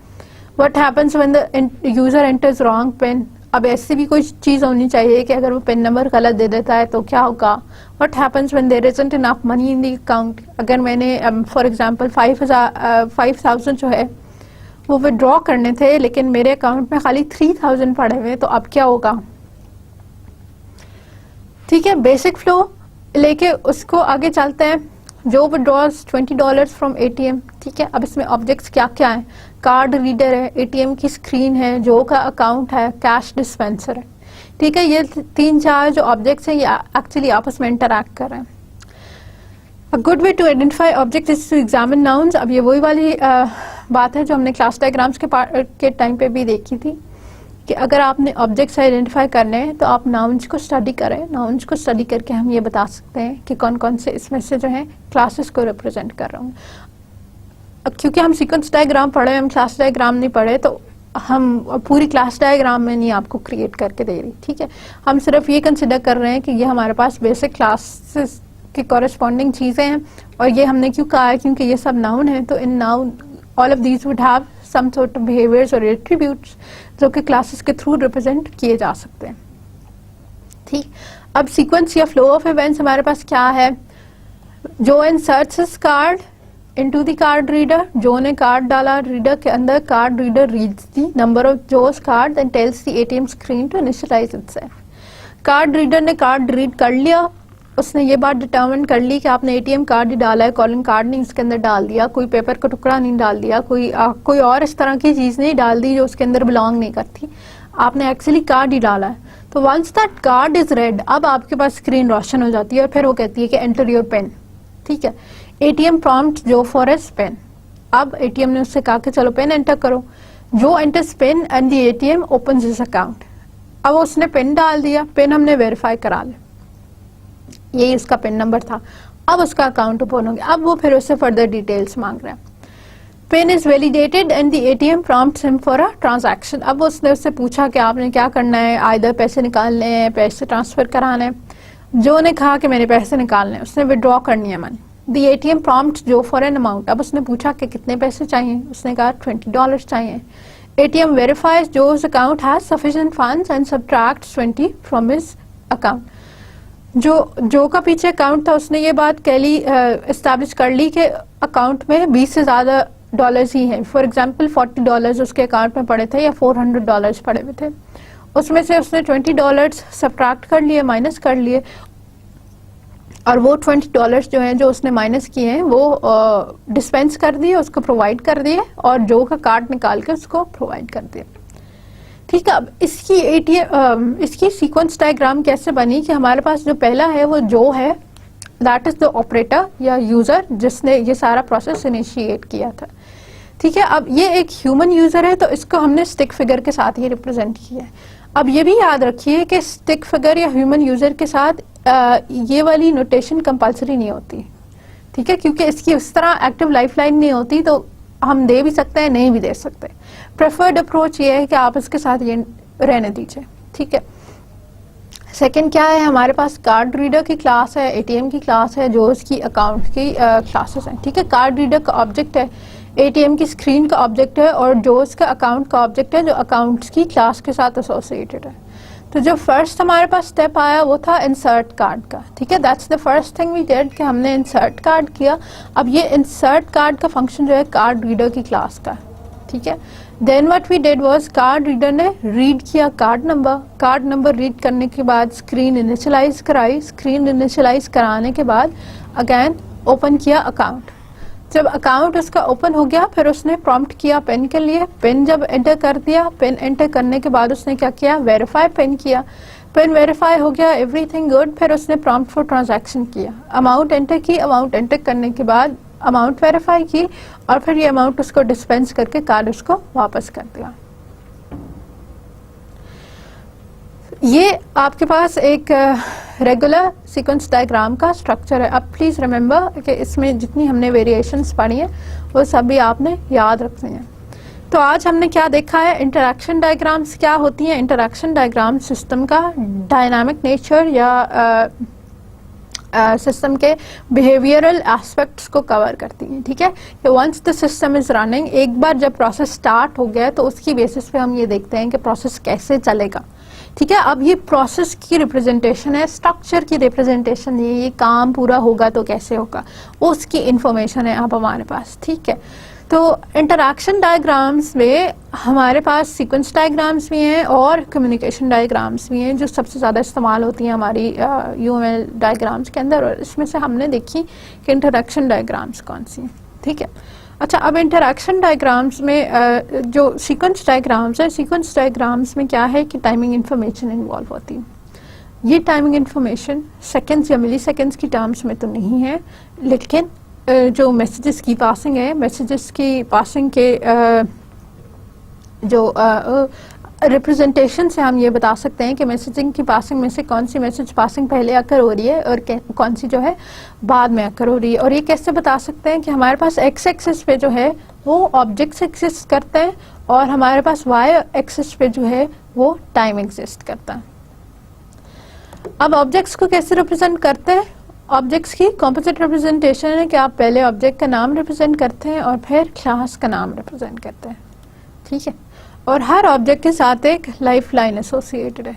[SPEAKER 1] What happens when the user enters wrong PIN, अब ऐसी भी कोई चीज होनी चाहिए कि अगर वो पिन नंबर गलत दे देता है तो क्या होगा। What happens when there isn't enough money in the account, अगर मैंने फॉर एग्जांपल 5000 जो है वो विड्रॉ करने थे लेकिन मेरे अकाउंट में खाली 3000 पड़े हुए, तो अब क्या होगा, ठीक है। बेसिक फ्लो लेके उसको आगे चलते हैं। जो विड्रॉज $20 फ्रॉम एटीएम, ठीक है। अब इसमें ऑब्जेक्ट्स क्या क्या हैं, कार्ड रीडर है, एटीएम की स्क्रीन है, जो का अकाउंट है, कैश डिस्पेंसर है, ठीक है। ये 3-4 जो ऑब्जेक्ट्स हैं ये एक्चुअली आपस में इंटरैक्ट कर रहे हैं। A good way to identify objects is to examine nouns। अब ये वही वाली बात है जो हमने क्लास डायग्राम्स के टाइम पे भी देखी थी कि अगर आपने ऑब्जेक्ट्स आइडेंटिफाई करने हैं तो आप नाउन्स को स्टडी करें। नाउन्स को स्टडी करके हम ये बता सकते हैं कि कौन कौन से इसमें से जो है क्लासेस को रिप्रेजेंट कर रहा हूँ। अब क्योंकि हम सीक्वेंस डायग्राम पढ़े, हम क्लास डायग्राम नहीं पढ़े, तो हम पूरी क्लास डायग्राम में नहीं आपको क्रिएट करके दे रही, ठीक है। हम सिर्फ ये कंसिडर कर रहे हैं कि ये हमारे पास बेसिक क्लासेस की कॉरेस्पॉन्डिंग चीज़ें हैं और ये हमने क्यों कहा है, क्योंकि ये सब नाउन है, तो in noun all of these would have some sort of behaviours और एट्रीब्यूट्स जो कि क्लासेस के थ्रू रिप्रेजेंट किए जा सकते हैं। ठीक, अब सीक्वेंस या फ्लो ऑफ इवेंट्स हमारे पास क्या है? Joe inserts his card into the card reader, Joe ने कार्ड डाला रीडर के अंदर, card reader reads the number of Joe's card and tells the ATM screen to initialise itself. Card reader ने card read कर लिया, उसने ये बात डिटरमिन कर ली कि आपने एटीएम कार्ड ही डाला है, कॉलिंग कार्ड नहीं उसके अंदर डाल दिया, कोई पेपर का टुकड़ा नहीं डाल दिया, कोई और इस तरह की चीज नहीं डाल दी जो उसके अंदर बिलोंग नहीं करती, आपने एक्चुअली कार्ड ही डाला है। तो once that card is read, अब आपके पास स्क्रीन रोशन हो जाती है और फिर वो कहती है कि एंटर योर पेन। ठीक है, ATM prompt Joe for his PIN. अब एटीएम ने उससे कहा कि चलो पेन एंटर करो। Joe enters PIN and the ATM opens his account. अब उसने पेन डाल दिया, पेन हमने वेरीफाई करा लिया, यही उसका पेन नंबर था। अब उसका अकाउंट ओपन हो गया। अब वो फिर उससे फर्दर डिटेल्स मांग रहा है। PIN is validated and the ATM prompts him for a transaction. अब उसने उससे पूछा कि आपने क्या करना है, आइदर पैसे निकालने हैं, पैसे ट्रांसफर कराने हैं। जो ने कहा कि मैंने पैसे निकालने हैं, उसने विड्रॉ करनी है money. The ATM prompt Joe for an amount. अब उसने पूछा कि कितने पैसे चाहिए, उसने कहा $20 चाहिए। ATM verifies Joe's account has sufficient funds and subtracts 20 from his account. Joe का पीछे अकाउंट था उसने ये बात कह ली, एस्टैब्लिश कर ली कि अकाउंट में 20 से ज्यादा डॉलर्स ही हैं। फॉर एग्जांपल $40 उसके अकाउंट में पड़े थे या $400 पड़े हुए थे, उसमें से उसने $20 सब्ट्रैक्ट कर लिए, माइनस कर लिए, और वो $20 जो हैं जो उसने माइनस किए हैं वो डिस्पेंस कर दिए, उसको प्रोवाइड कर दिए, और जो का कार्ड निकाल के उसको प्रोवाइड कर दिया। ठीक है, अब इसकी सीक्वेंस डायग्राम कैसे बनी कि हमारे पास जो पहला है वो जो है, दैट इज द ऑपरेटर या यूजर जिसने ये सारा प्रोसेस इनिशिएट किया था। ठीक है, अब ये एक ह्यूमन यूजर है तो इसको हमने स्टिक फिगर के साथ ही रिप्रेजेंट किया है। अब ये भी याद रखिए कि स्टिक फिगर या ह्यूमन यूजर के साथ ये वाली नोटेशन कंपलसरी नहीं होती। ठीक है, क्योंकि इसकी उस तरह एक्टिव लाइफलाइन नहीं होती, तो हम दे भी सकते हैं, नहीं भी दे सकते। प्रेफर्ड अप्रोच ये है कि आप इसके साथ ये रहने दीजिए। ठीक है, सेकंड क्या है, हमारे पास कार्ड रीडर की क्लास है, एटीएम की क्लास है, जो उसकी अकाउंट की क्लासेस हैं। ठीक है, कार्ड रीडर का ऑब्जेक्ट है, एटीएम की स्क्रीन का ऑब्जेक्ट है, और जो उसका अकाउंट का ऑब्जेक्ट है जो अकाउंट्स की क्लास के साथ एसोसिएटेड है। तो जो फर्स्ट हमारे पास स्टेप आया वो था इंसर्ट कार्ड का। ठीक है, that's the first thing we did कि हमने इंसर्ट कार्ड किया। अब ये इंसर्ट कार्ड का फंक्शन जो है कार्ड रीडर की क्लास का। ठीक है, then what we did was card reader ने रीड किया कार्ड नंबर रीड करने के बाद स्क्रीन इनिशियलाइज कराई, स्क्रीन इनिशियलाइज कराने के बाद अगेन ओपन किया अकाउंट। जब अकाउंट उसका ओपन हो गया फिर उसने प्रॉम्प्ट किया पेन के लिए, पेन जब एंटर कर दिया, पेन एंटर करने के बाद उसने क्या किया, वेरीफाई पेन किया, पेन वेरीफाई हो गया, एवरीथिंग गुड, फिर उसने प्रॉम्प्ट फॉर ट्रांजैक्शन किया, अमाउंट एंटर की, अमाउंट एंटर करने के बाद अमाउंट वेरीफाई की, और फिर ये अमाउंट उसको डिस्पेंस करके कार्ड उसको वापस कर दिया। ये आपके पास एक रेगुलर सीक्वेंस डायग्राम का स्ट्रक्चर है। अब प्लीज रिमेंबर कि इसमें जितनी हमने वेरिएशंस पढ़ी हैं वो सभी आपने याद रखनी है। तो आज हमने क्या देखा है, इंटरैक्शन डायग्राम्स क्या होती हैं। इंटरैक्शन डायग्राम सिस्टम का डायनामिक नेचर या सिस्टम के बिहेवियरल एस्पेक्ट्स को कवर करती हैं। ठीक है, कि once the system is running, एक बार जब प्रोसेस स्टार्ट हो गया तो उसकी बेसिस पे हम ये देखते हैं कि प्रोसेस कैसे चलेगा। ठीक है, अब ये प्रोसेस की रिप्रेजेंटेशन है, स्ट्रक्चर की रिप्रेजेंटेशन नहीं है, ये काम पूरा होगा तो कैसे होगा उसकी इंफॉर्मेशन है अब हमारे पास। ठीक है, तो इंटरैक्शन डायग्राम्स में हमारे पास सीक्वेंस डायग्राम्स भी हैं और कम्युनिकेशन डायग्राम्स भी हैं जो सबसे ज़्यादा इस्तेमाल होती हैं हमारी यूएमएल डायग्राम्स के अंदर, और इसमें से हमने देखी कि इंटरैक्शन डायग्राम्स कौन सी हैं। ठीक है, अच्छा, अब इंटरैक्शन डायग्राम्स में जो सीक्वेंस डायग्राम्स है, सीक्वेंस डायग्राम्स में क्या है कि टाइमिंग इन्फॉर्मेशन इन्वॉल्व होती है। ये टाइमिंग इन्फॉर्मेशन सेकेंड्स या मिली सेकेंड्स की टर्म्स में तो नहीं है, लेकिन जो मैसेजेस की पासिंग है, मैसेजेस की पासिंग के जो रिप्रेजेंटेशन से हम ये बता सकते हैं कि मैसेजिंग की पासिंग में से कौन सी मैसेज पासिंग पहले अकर हो रही है और कौन सी जो है बाद में अकर हो रही है। और ये कैसे बता सकते हैं कि हमारे पास एक्स एक्सिस पे जो है वो ऑब्जेक्ट्स एग्जिस्ट करते हैं और हमारे पास वाई एक्सिस पे जो है वो टाइम एग्जिस्ट करता है। अब ऑब्जेक्ट्स को कैसे रिप्रेजेंट करते हैं, ऑब्जेक्ट्स की कॉम्पोजिट रिप्रेजेंटेशन है कि आप पहले ऑब्जेक्ट का नाम रिप्रेजेंट करते हैं और फिर क्लास का नाम रिप्रेजेंट करते हैं, ठीक है। और हर ऑब्जेक्ट के साथ एक लाइफ लाइन एसोसिएटेड है,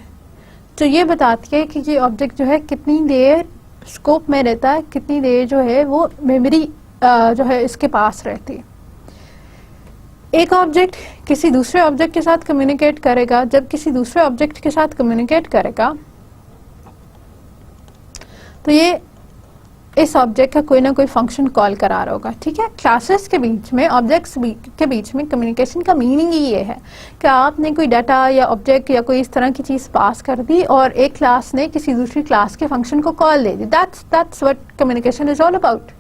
[SPEAKER 1] तो ये बताती है कि ये ऑब्जेक्ट जो है कितनी देर स्कोप में रहता है, कितनी देर जो है वो मेमोरी जो है इसके पास रहती है। एक ऑब्जेक्ट किसी दूसरे ऑब्जेक्ट के साथ कम्युनिकेट करेगा, जब किसी दूसरे ऑब्जेक्ट के साथ कम्युनिकेट करेगा तो ये इस ऑब्जेक्ट का कोई ना कोई फंक्शन कॉल करा रहा होगा, ठीक है। क्लासेस के बीच में, ऑब्जेक्ट्स के बीच में कम्युनिकेशन का मीनिंग ही ये है कि आपने कोई डाटा या ऑब्जेक्ट या कोई इस तरह की चीज पास कर दी और एक क्लास ने किसी दूसरी क्लास के फंक्शन को call they the. That's what communication is all about.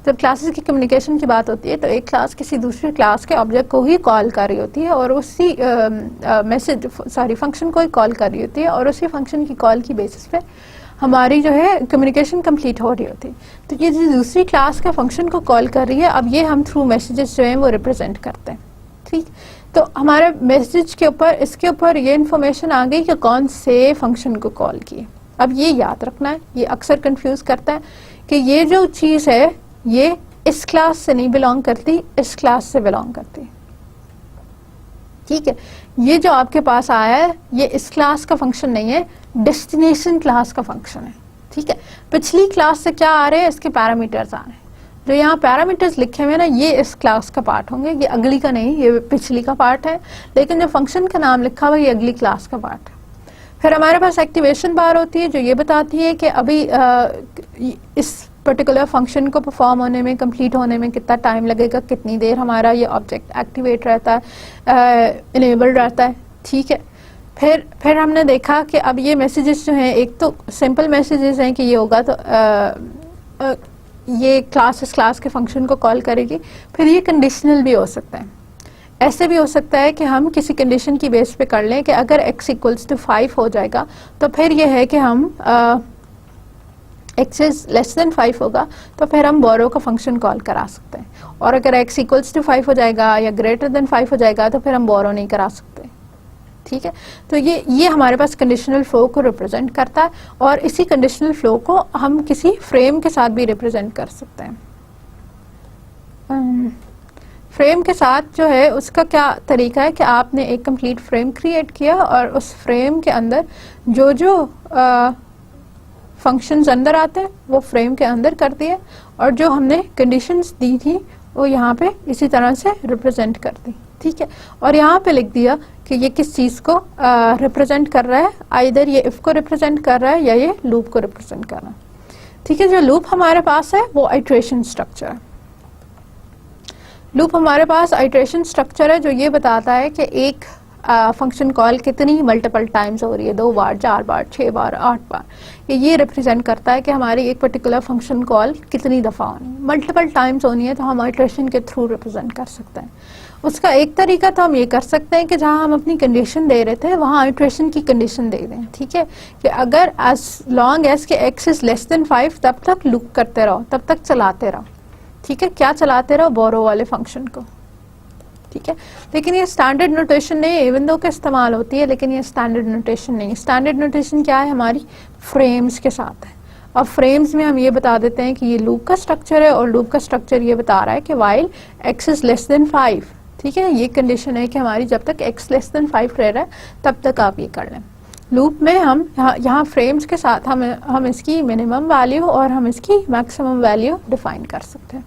[SPEAKER 1] जब क्लासेस की कम्युनिकेशन की बात होती है तो एक क्लास किसी दूसरी क्लास के ऑब्जेक्ट को ही कॉल कर रही होती है और उसी फंक्शन को ही कॉल कर रही होती है और उसी फंक्शन की कॉल की बेसिस पे हमारी जो है कम्युनिकेशन कंप्लीट हो रही होती है। तो ये जो दूसरी क्लास के फंक्शन को कॉल कर रही है, अब ये हम थ्रू मैसेजेस जो हैं वो रिप्रेजेंट करते हैं, ठीक। तो हमारे मैसेज के ऊपर, इसके ऊपर ये इन्फॉर्मेशन आ गई कि कौन से फंक्शन को कॉल किए। अब ये याद रखना है, ये अक्सर कंफ्यूज करता है कि ये जो चीज है ये इस क्लास से नहीं बिलोंग करती, इस क्लास से बिलोंग करती, ठीक है। ये जो आपके पास आया है ये इस क्लास का फंक्शन नहीं है, डेस्टिनेशन क्लास का फंक्शन है, ठीक है। पिछली क्लास से क्या आ रहे हैं, इसके पैरामीटर्स आ रहे हैं। जो यहाँ पैरामीटर्स लिखे हुए हैं ना, ये इस क्लास का पार्ट होंगे, ये अगली का नहीं, ये पिछली का पार्ट है। लेकिन जो फंक्शन का नाम लिखा हुआ है ये अगली क्लास का पार्ट है। फिर हमारे पास एक्टिवेशन बार होती है जो ये बताती है कि अभी इस पर्टिकुलर फंक्शन को परफॉर्म होने में, कंप्लीट होने में कितना टाइम लगेगा, कितनी देर हमारा ये ऑब्जेक्ट एक्टिवेट रहता है, इनेबल्ड रहता है, ठीक है। फिर हमने देखा कि अब ये मैसेजेस जो हैं, एक तो सिंपल मैसेजेस हैं कि ये होगा तो ये क्लास इस क्लास के फंक्शन को कॉल करेगी। फिर ये कंडीशनल भी हो सकता है, ऐसे भी हो सकता है कि हम किसी कंडीशन की बेस पे कर लें कि अगर x इक्वल्स टू 5 हो जाएगा तो फिर ये है कि हम x इज लेस देन 5 होगा तो फिर हम बोरो का फंक्शन कॉल करा सकते हैं, और अगर x इक्वल्स टू 5 हो जाएगा या ग्रेटर देन 5 हो जाएगा तो फिर हम बोरो नहीं करा सकते, ठीक है। तो ये हमारे पास कंडीशनल फ्लो को रिप्रेजेंट करता है और इसी कंडीशनल फ्लो को हम किसी फ्रेम के साथ भी रिप्रेजेंट कर सकते हैं। फ्रेम के साथ जो है उसका क्या तरीका है कि आपने एक कंप्लीट फ्रेम क्रिएट किया और उस फ्रेम के अंदर जो जो फंक्शंस अंदर आते हैं वो फ्रेम के अंदर कर दिए और जो हमने कंडीशंस दी थी वो यहाँ पे इसी तरह से रिप्रेजेंट कर दी, ठीक है। और यहाँ पे लिख दिया कि ये किस चीज को रिप्रेजेंट कर रहा है, आइदर ये इफ को रिप्रेजेंट कर रहा है या ये लूप को रिप्रेजेंट कर रहा है, ठीक है। जो लूप हमारे पास है वो आइट्रेशन स्ट्रक्चर है। लूप हमारे पास आइट्रेशन स्ट्रक्चर है जो ये बताता है कि एक फंक्शन कॉल कितनी मल्टीपल टाइम्स हो रही है, 2 बार, 4 बार, 6 बार, 8 बार। ये रिप्रेजेंट करता है कि हमारी एक पर्टिकुलर फंक्शन कॉल कितनी दफ़ा होनी है। मल्टीपल टाइम्स होनी है तो हम आइट्रेशन के थ्रू रिप्रेजेंट कर सकते हैं। उसका एक तरीका तो हम ये कर सकते हैं कि जहाँ हम अपनी कंडीशन दे रहे थे वहाँ आइट्रेशन की कंडीशन दे दें, ठीक है, कि अगर एज लॉन्ग एज के x इज लेस देन 5 तब तक लूप करते रहो, तब तक चलाते रहो, ठीक है। क्या चलाते रहो, बोरो वाले फंक्शन को, ठीक है। लेकिन ये स्टैंडर्ड नोटेशन नहीं है, इवन दो के इस्तेमाल होती है, लेकिन ये स्टैंडर्ड नोटेशन नहीं है। स्टैंडर्ड नोटेशन क्या है, हमारी फ्रेम्स के साथ है। और फ्रेम्स में हम ये बता देते हैं कि ये लूप का स्ट्रक्चर है और लूप का स्ट्रक्चर ये बता रहा है कि while x is less than 5, ठीक है। ये कंडीशन है कि हमारी जब तक x लेस देन 5 रह रहा है तब तक आप ये कर लें। लूप में हम यहाँ फ्रेम्स के साथ हम इसकी मिनिमम वैल्यू और हम इसकी मैक्सिमम वैल्यू डिफाइन कर सकते हैं,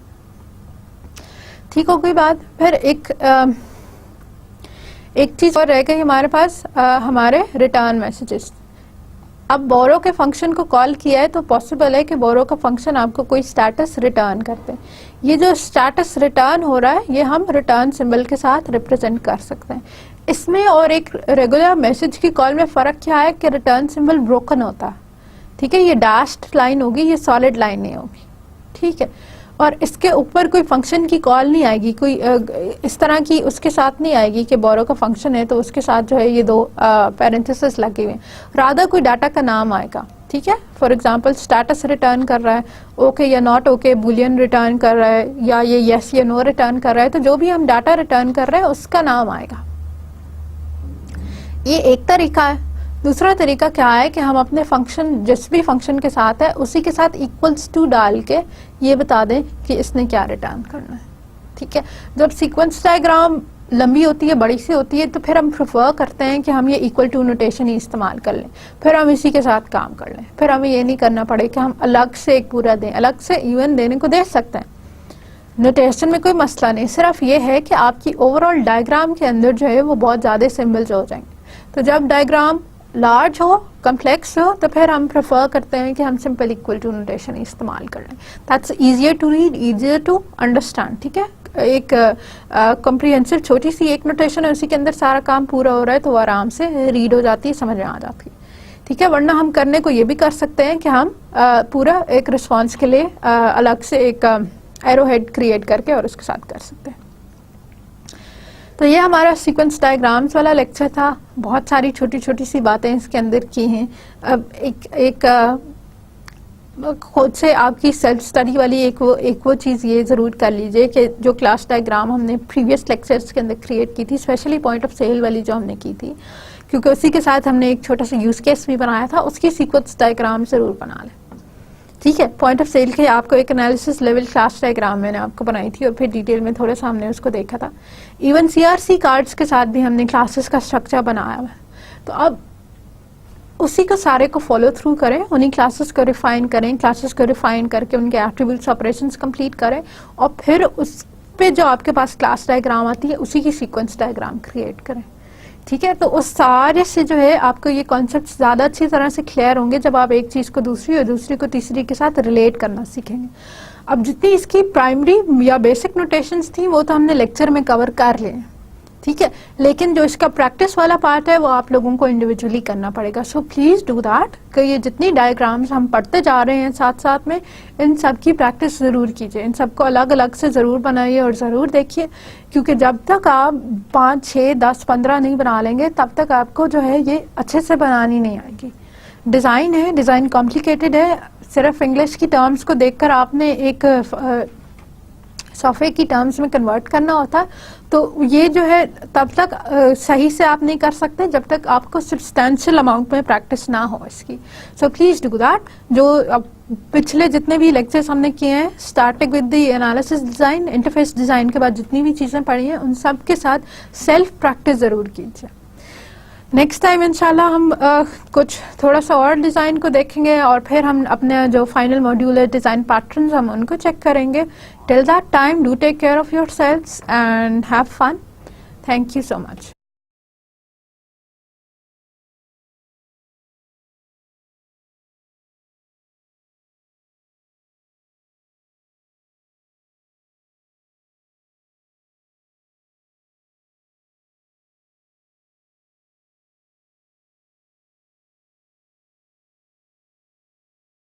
[SPEAKER 1] ठीक हो गई बात। फिर एक चीज और रह गई हमारे पास, हमारे रिटर्न मैसेजेस। अब बोरो के फंक्शन को कॉल किया है तो पॉसिबल है कि बोरो का फंक्शन आपको कोई स्टेटस रिटर्न करते हैं। ये जो स्टेटस रिटर्न हो रहा है ये हम रिटर्न सिंबल के साथ रिप्रेजेंट कर सकते हैं। इसमें और एक रेगुलर मैसेज की कॉल में फर्क क्या है कि रिटर्न सिंबल ब्रोकन होता है, ठीक है। ये डैश्ड लाइन होगी, ये सॉलिड लाइन नहीं होगी, ठीक है। और इसके ऊपर कोई फंक्शन की कॉल नहीं आएगी, कोई इस तरह की उसके साथ नहीं आएगी कि बोरो का फंक्शन है तो उसके साथ जो है ये 2 पैरेंथेसिस लगे हुए हैं। रादर कोई डाटा का नाम आएगा, ठीक है। फॉर एग्जांपल स्टेटस रिटर्न कर रहा है, ओके या नॉट ओके बुलियन रिटर्न कर रहा है, या ये यस या नो रिटर्न कर रहा है, तो जो भी हम डाटा रिटर्न कर रहे हैं उसका नाम आएगा। ये एक तरीका है। दूसरा तरीका क्या है कि हम अपने फंक्शन जिस भी फंक्शन के साथ है उसी के साथ इक्वल्स टू डाल के ये बता दें कि इसने क्या रिटर्न करना है। ठीक है, जब सीक्वेंस डायग्राम लंबी होती है, बड़ी सी होती है, तो फिर हम प्रेफर करते हैं कि हम ये इक्वल टू नोटेशन ही इस्तेमाल कर लें, फिर हम इसी के साथ काम कर लें, फिर हमें ये नहीं करना पड़े कि हम अलग से एक पूरा दें। अलग से इवन देने को दे सकते हैं, नोटेशन में कोई मसला नहीं, सिर्फ ये है कि आपकी ओवरऑल डायग्राम के अंदर जो है वो बहुत ज़्यादा सिंबल्स हो जाएंगे। तो जब डायग्राम लार्ज हो, कम्प्लेक्स हो, तो फिर हम प्रेफर करते हैं कि हम सिंपल इक्वल टू नोटेशन इस्तेमाल कर लें। That's easier to read, easier to understand. ठीक है, एक कॉम्प्रिहेंसिव छोटी सी एक नोटेशन है, उसी के अंदर सारा काम पूरा हो रहा है, तो वो आराम से रीड हो जाती है, समझ में आ जाती है। ठीक है, वरना हम करने को ये भी कर सकते हैं कि हम पूरा एक रिस्पॉन्स के लिए अलग से एक एरो हेड क्रिएट करके और उसके साथ कर सकते हैं। तो ये हमारा सीक्वेंस डायग्राम्स वाला लेक्चर था। बहुत सारी छोटी छोटी सी बातें इसके अंदर की हैं। अब एक खुद से आपकी सेल्फ स्टडी वाली एक वो चीज़ ये ज़रूर कर लीजिए कि जो क्लास डायग्राम हमने प्रीवियस लेक्चर्स के अंदर क्रिएट की थी, स्पेशली पॉइंट ऑफ सेल वाली जो हमने की थी, क्योंकि उसी के साथ हमने एक छोटा सा यूज़ केस भी बनाया था, उसकी सीक्वेंस डायग्राम ज़रूर बना लें। ठीक है, पॉइंट ऑफ सेल के आपको एक एनालिसिस लेवल क्लास डायग्राम मैंने आपको बनाई थी और फिर डिटेल में थोड़ा सा हमने उसको देखा था। इवन CRC कार्ड्स के साथ भी हमने क्लासेस का स्ट्रक्चर बनाया हुआ है। तो अब उसी को सारे को फॉलो थ्रू करें, उन्हीं क्लासेस को रिफाइन करें, क्लासेस को रिफाइन करके उनके एट्रीब्यूट्स ऑपरेशंस कंप्लीट करें और फिर उस पे जो आपके पास क्लास डायग्राम आती है उसी की सीक्वेंस डायग्राम क्रिएट करें। ठीक है, तो उस सारे से जो है आपको ये कॉन्सेप्ट ज़्यादा अच्छी तरह से क्लियर होंगे जब आप एक चीज़ को दूसरी और दूसरी को तीसरी के साथ रिलेट करना सीखेंगे। अब जितनी इसकी प्राइमरी या बेसिक नोटेशंस थी वो तो हमने लेक्चर में कवर कर लिए। ठीक है, लेकिन जो इसका प्रैक्टिस वाला पार्ट है वो आप लोगों को इंडिविजुअली करना पड़ेगा। सो प्लीज़ डू दैट कि ये जितनी डायग्राम्स हम पढ़ते जा रहे हैं साथ साथ में इन सब की प्रैक्टिस ज़रूर कीजिए, इन सबको अलग अलग से ज़रूर बनाइए और ज़रूर देखिए, क्योंकि जब तक आप 5, 6, 10, 15 नहीं बना लेंगे तब तक आपको जो है ये अच्छे से बनानी नहीं आएगी। डिज़ाइन है, डिज़ाइन कॉम्प्लिकेटेड है, सिर्फ इंग्लिश की टर्म्स को देखकर आपने एक सॉफ्टवेयर की टर्म्स में कन्वर्ट करना होता है, तो ये जो है तब तक सही से आप नहीं कर सकते जब तक आपको सब्सटेंशियल अमाउंट में प्रैक्टिस ना हो इसकी। So please do that. जो पिछले जितने भी लेक्चर्स हमने किए हैं, starting with the analysis design, interface design के बाद जितनी भी चीज़ें पढ़ी हैं उन सब के साथ सेल्फ प्रैक्टिस ज़रूर कीजिए। नेक्स्ट टाइम इंशाल्लाह हम कुछ थोड़ा सा और डिज़ाइन को देखेंगे और फिर हम अपने जो फाइनल मॉड्यूल है डिज़ाइन पैटर्न्स हम उनको चेक करेंगे। Till that time do take care of yourselves and have fun. Thank you so much.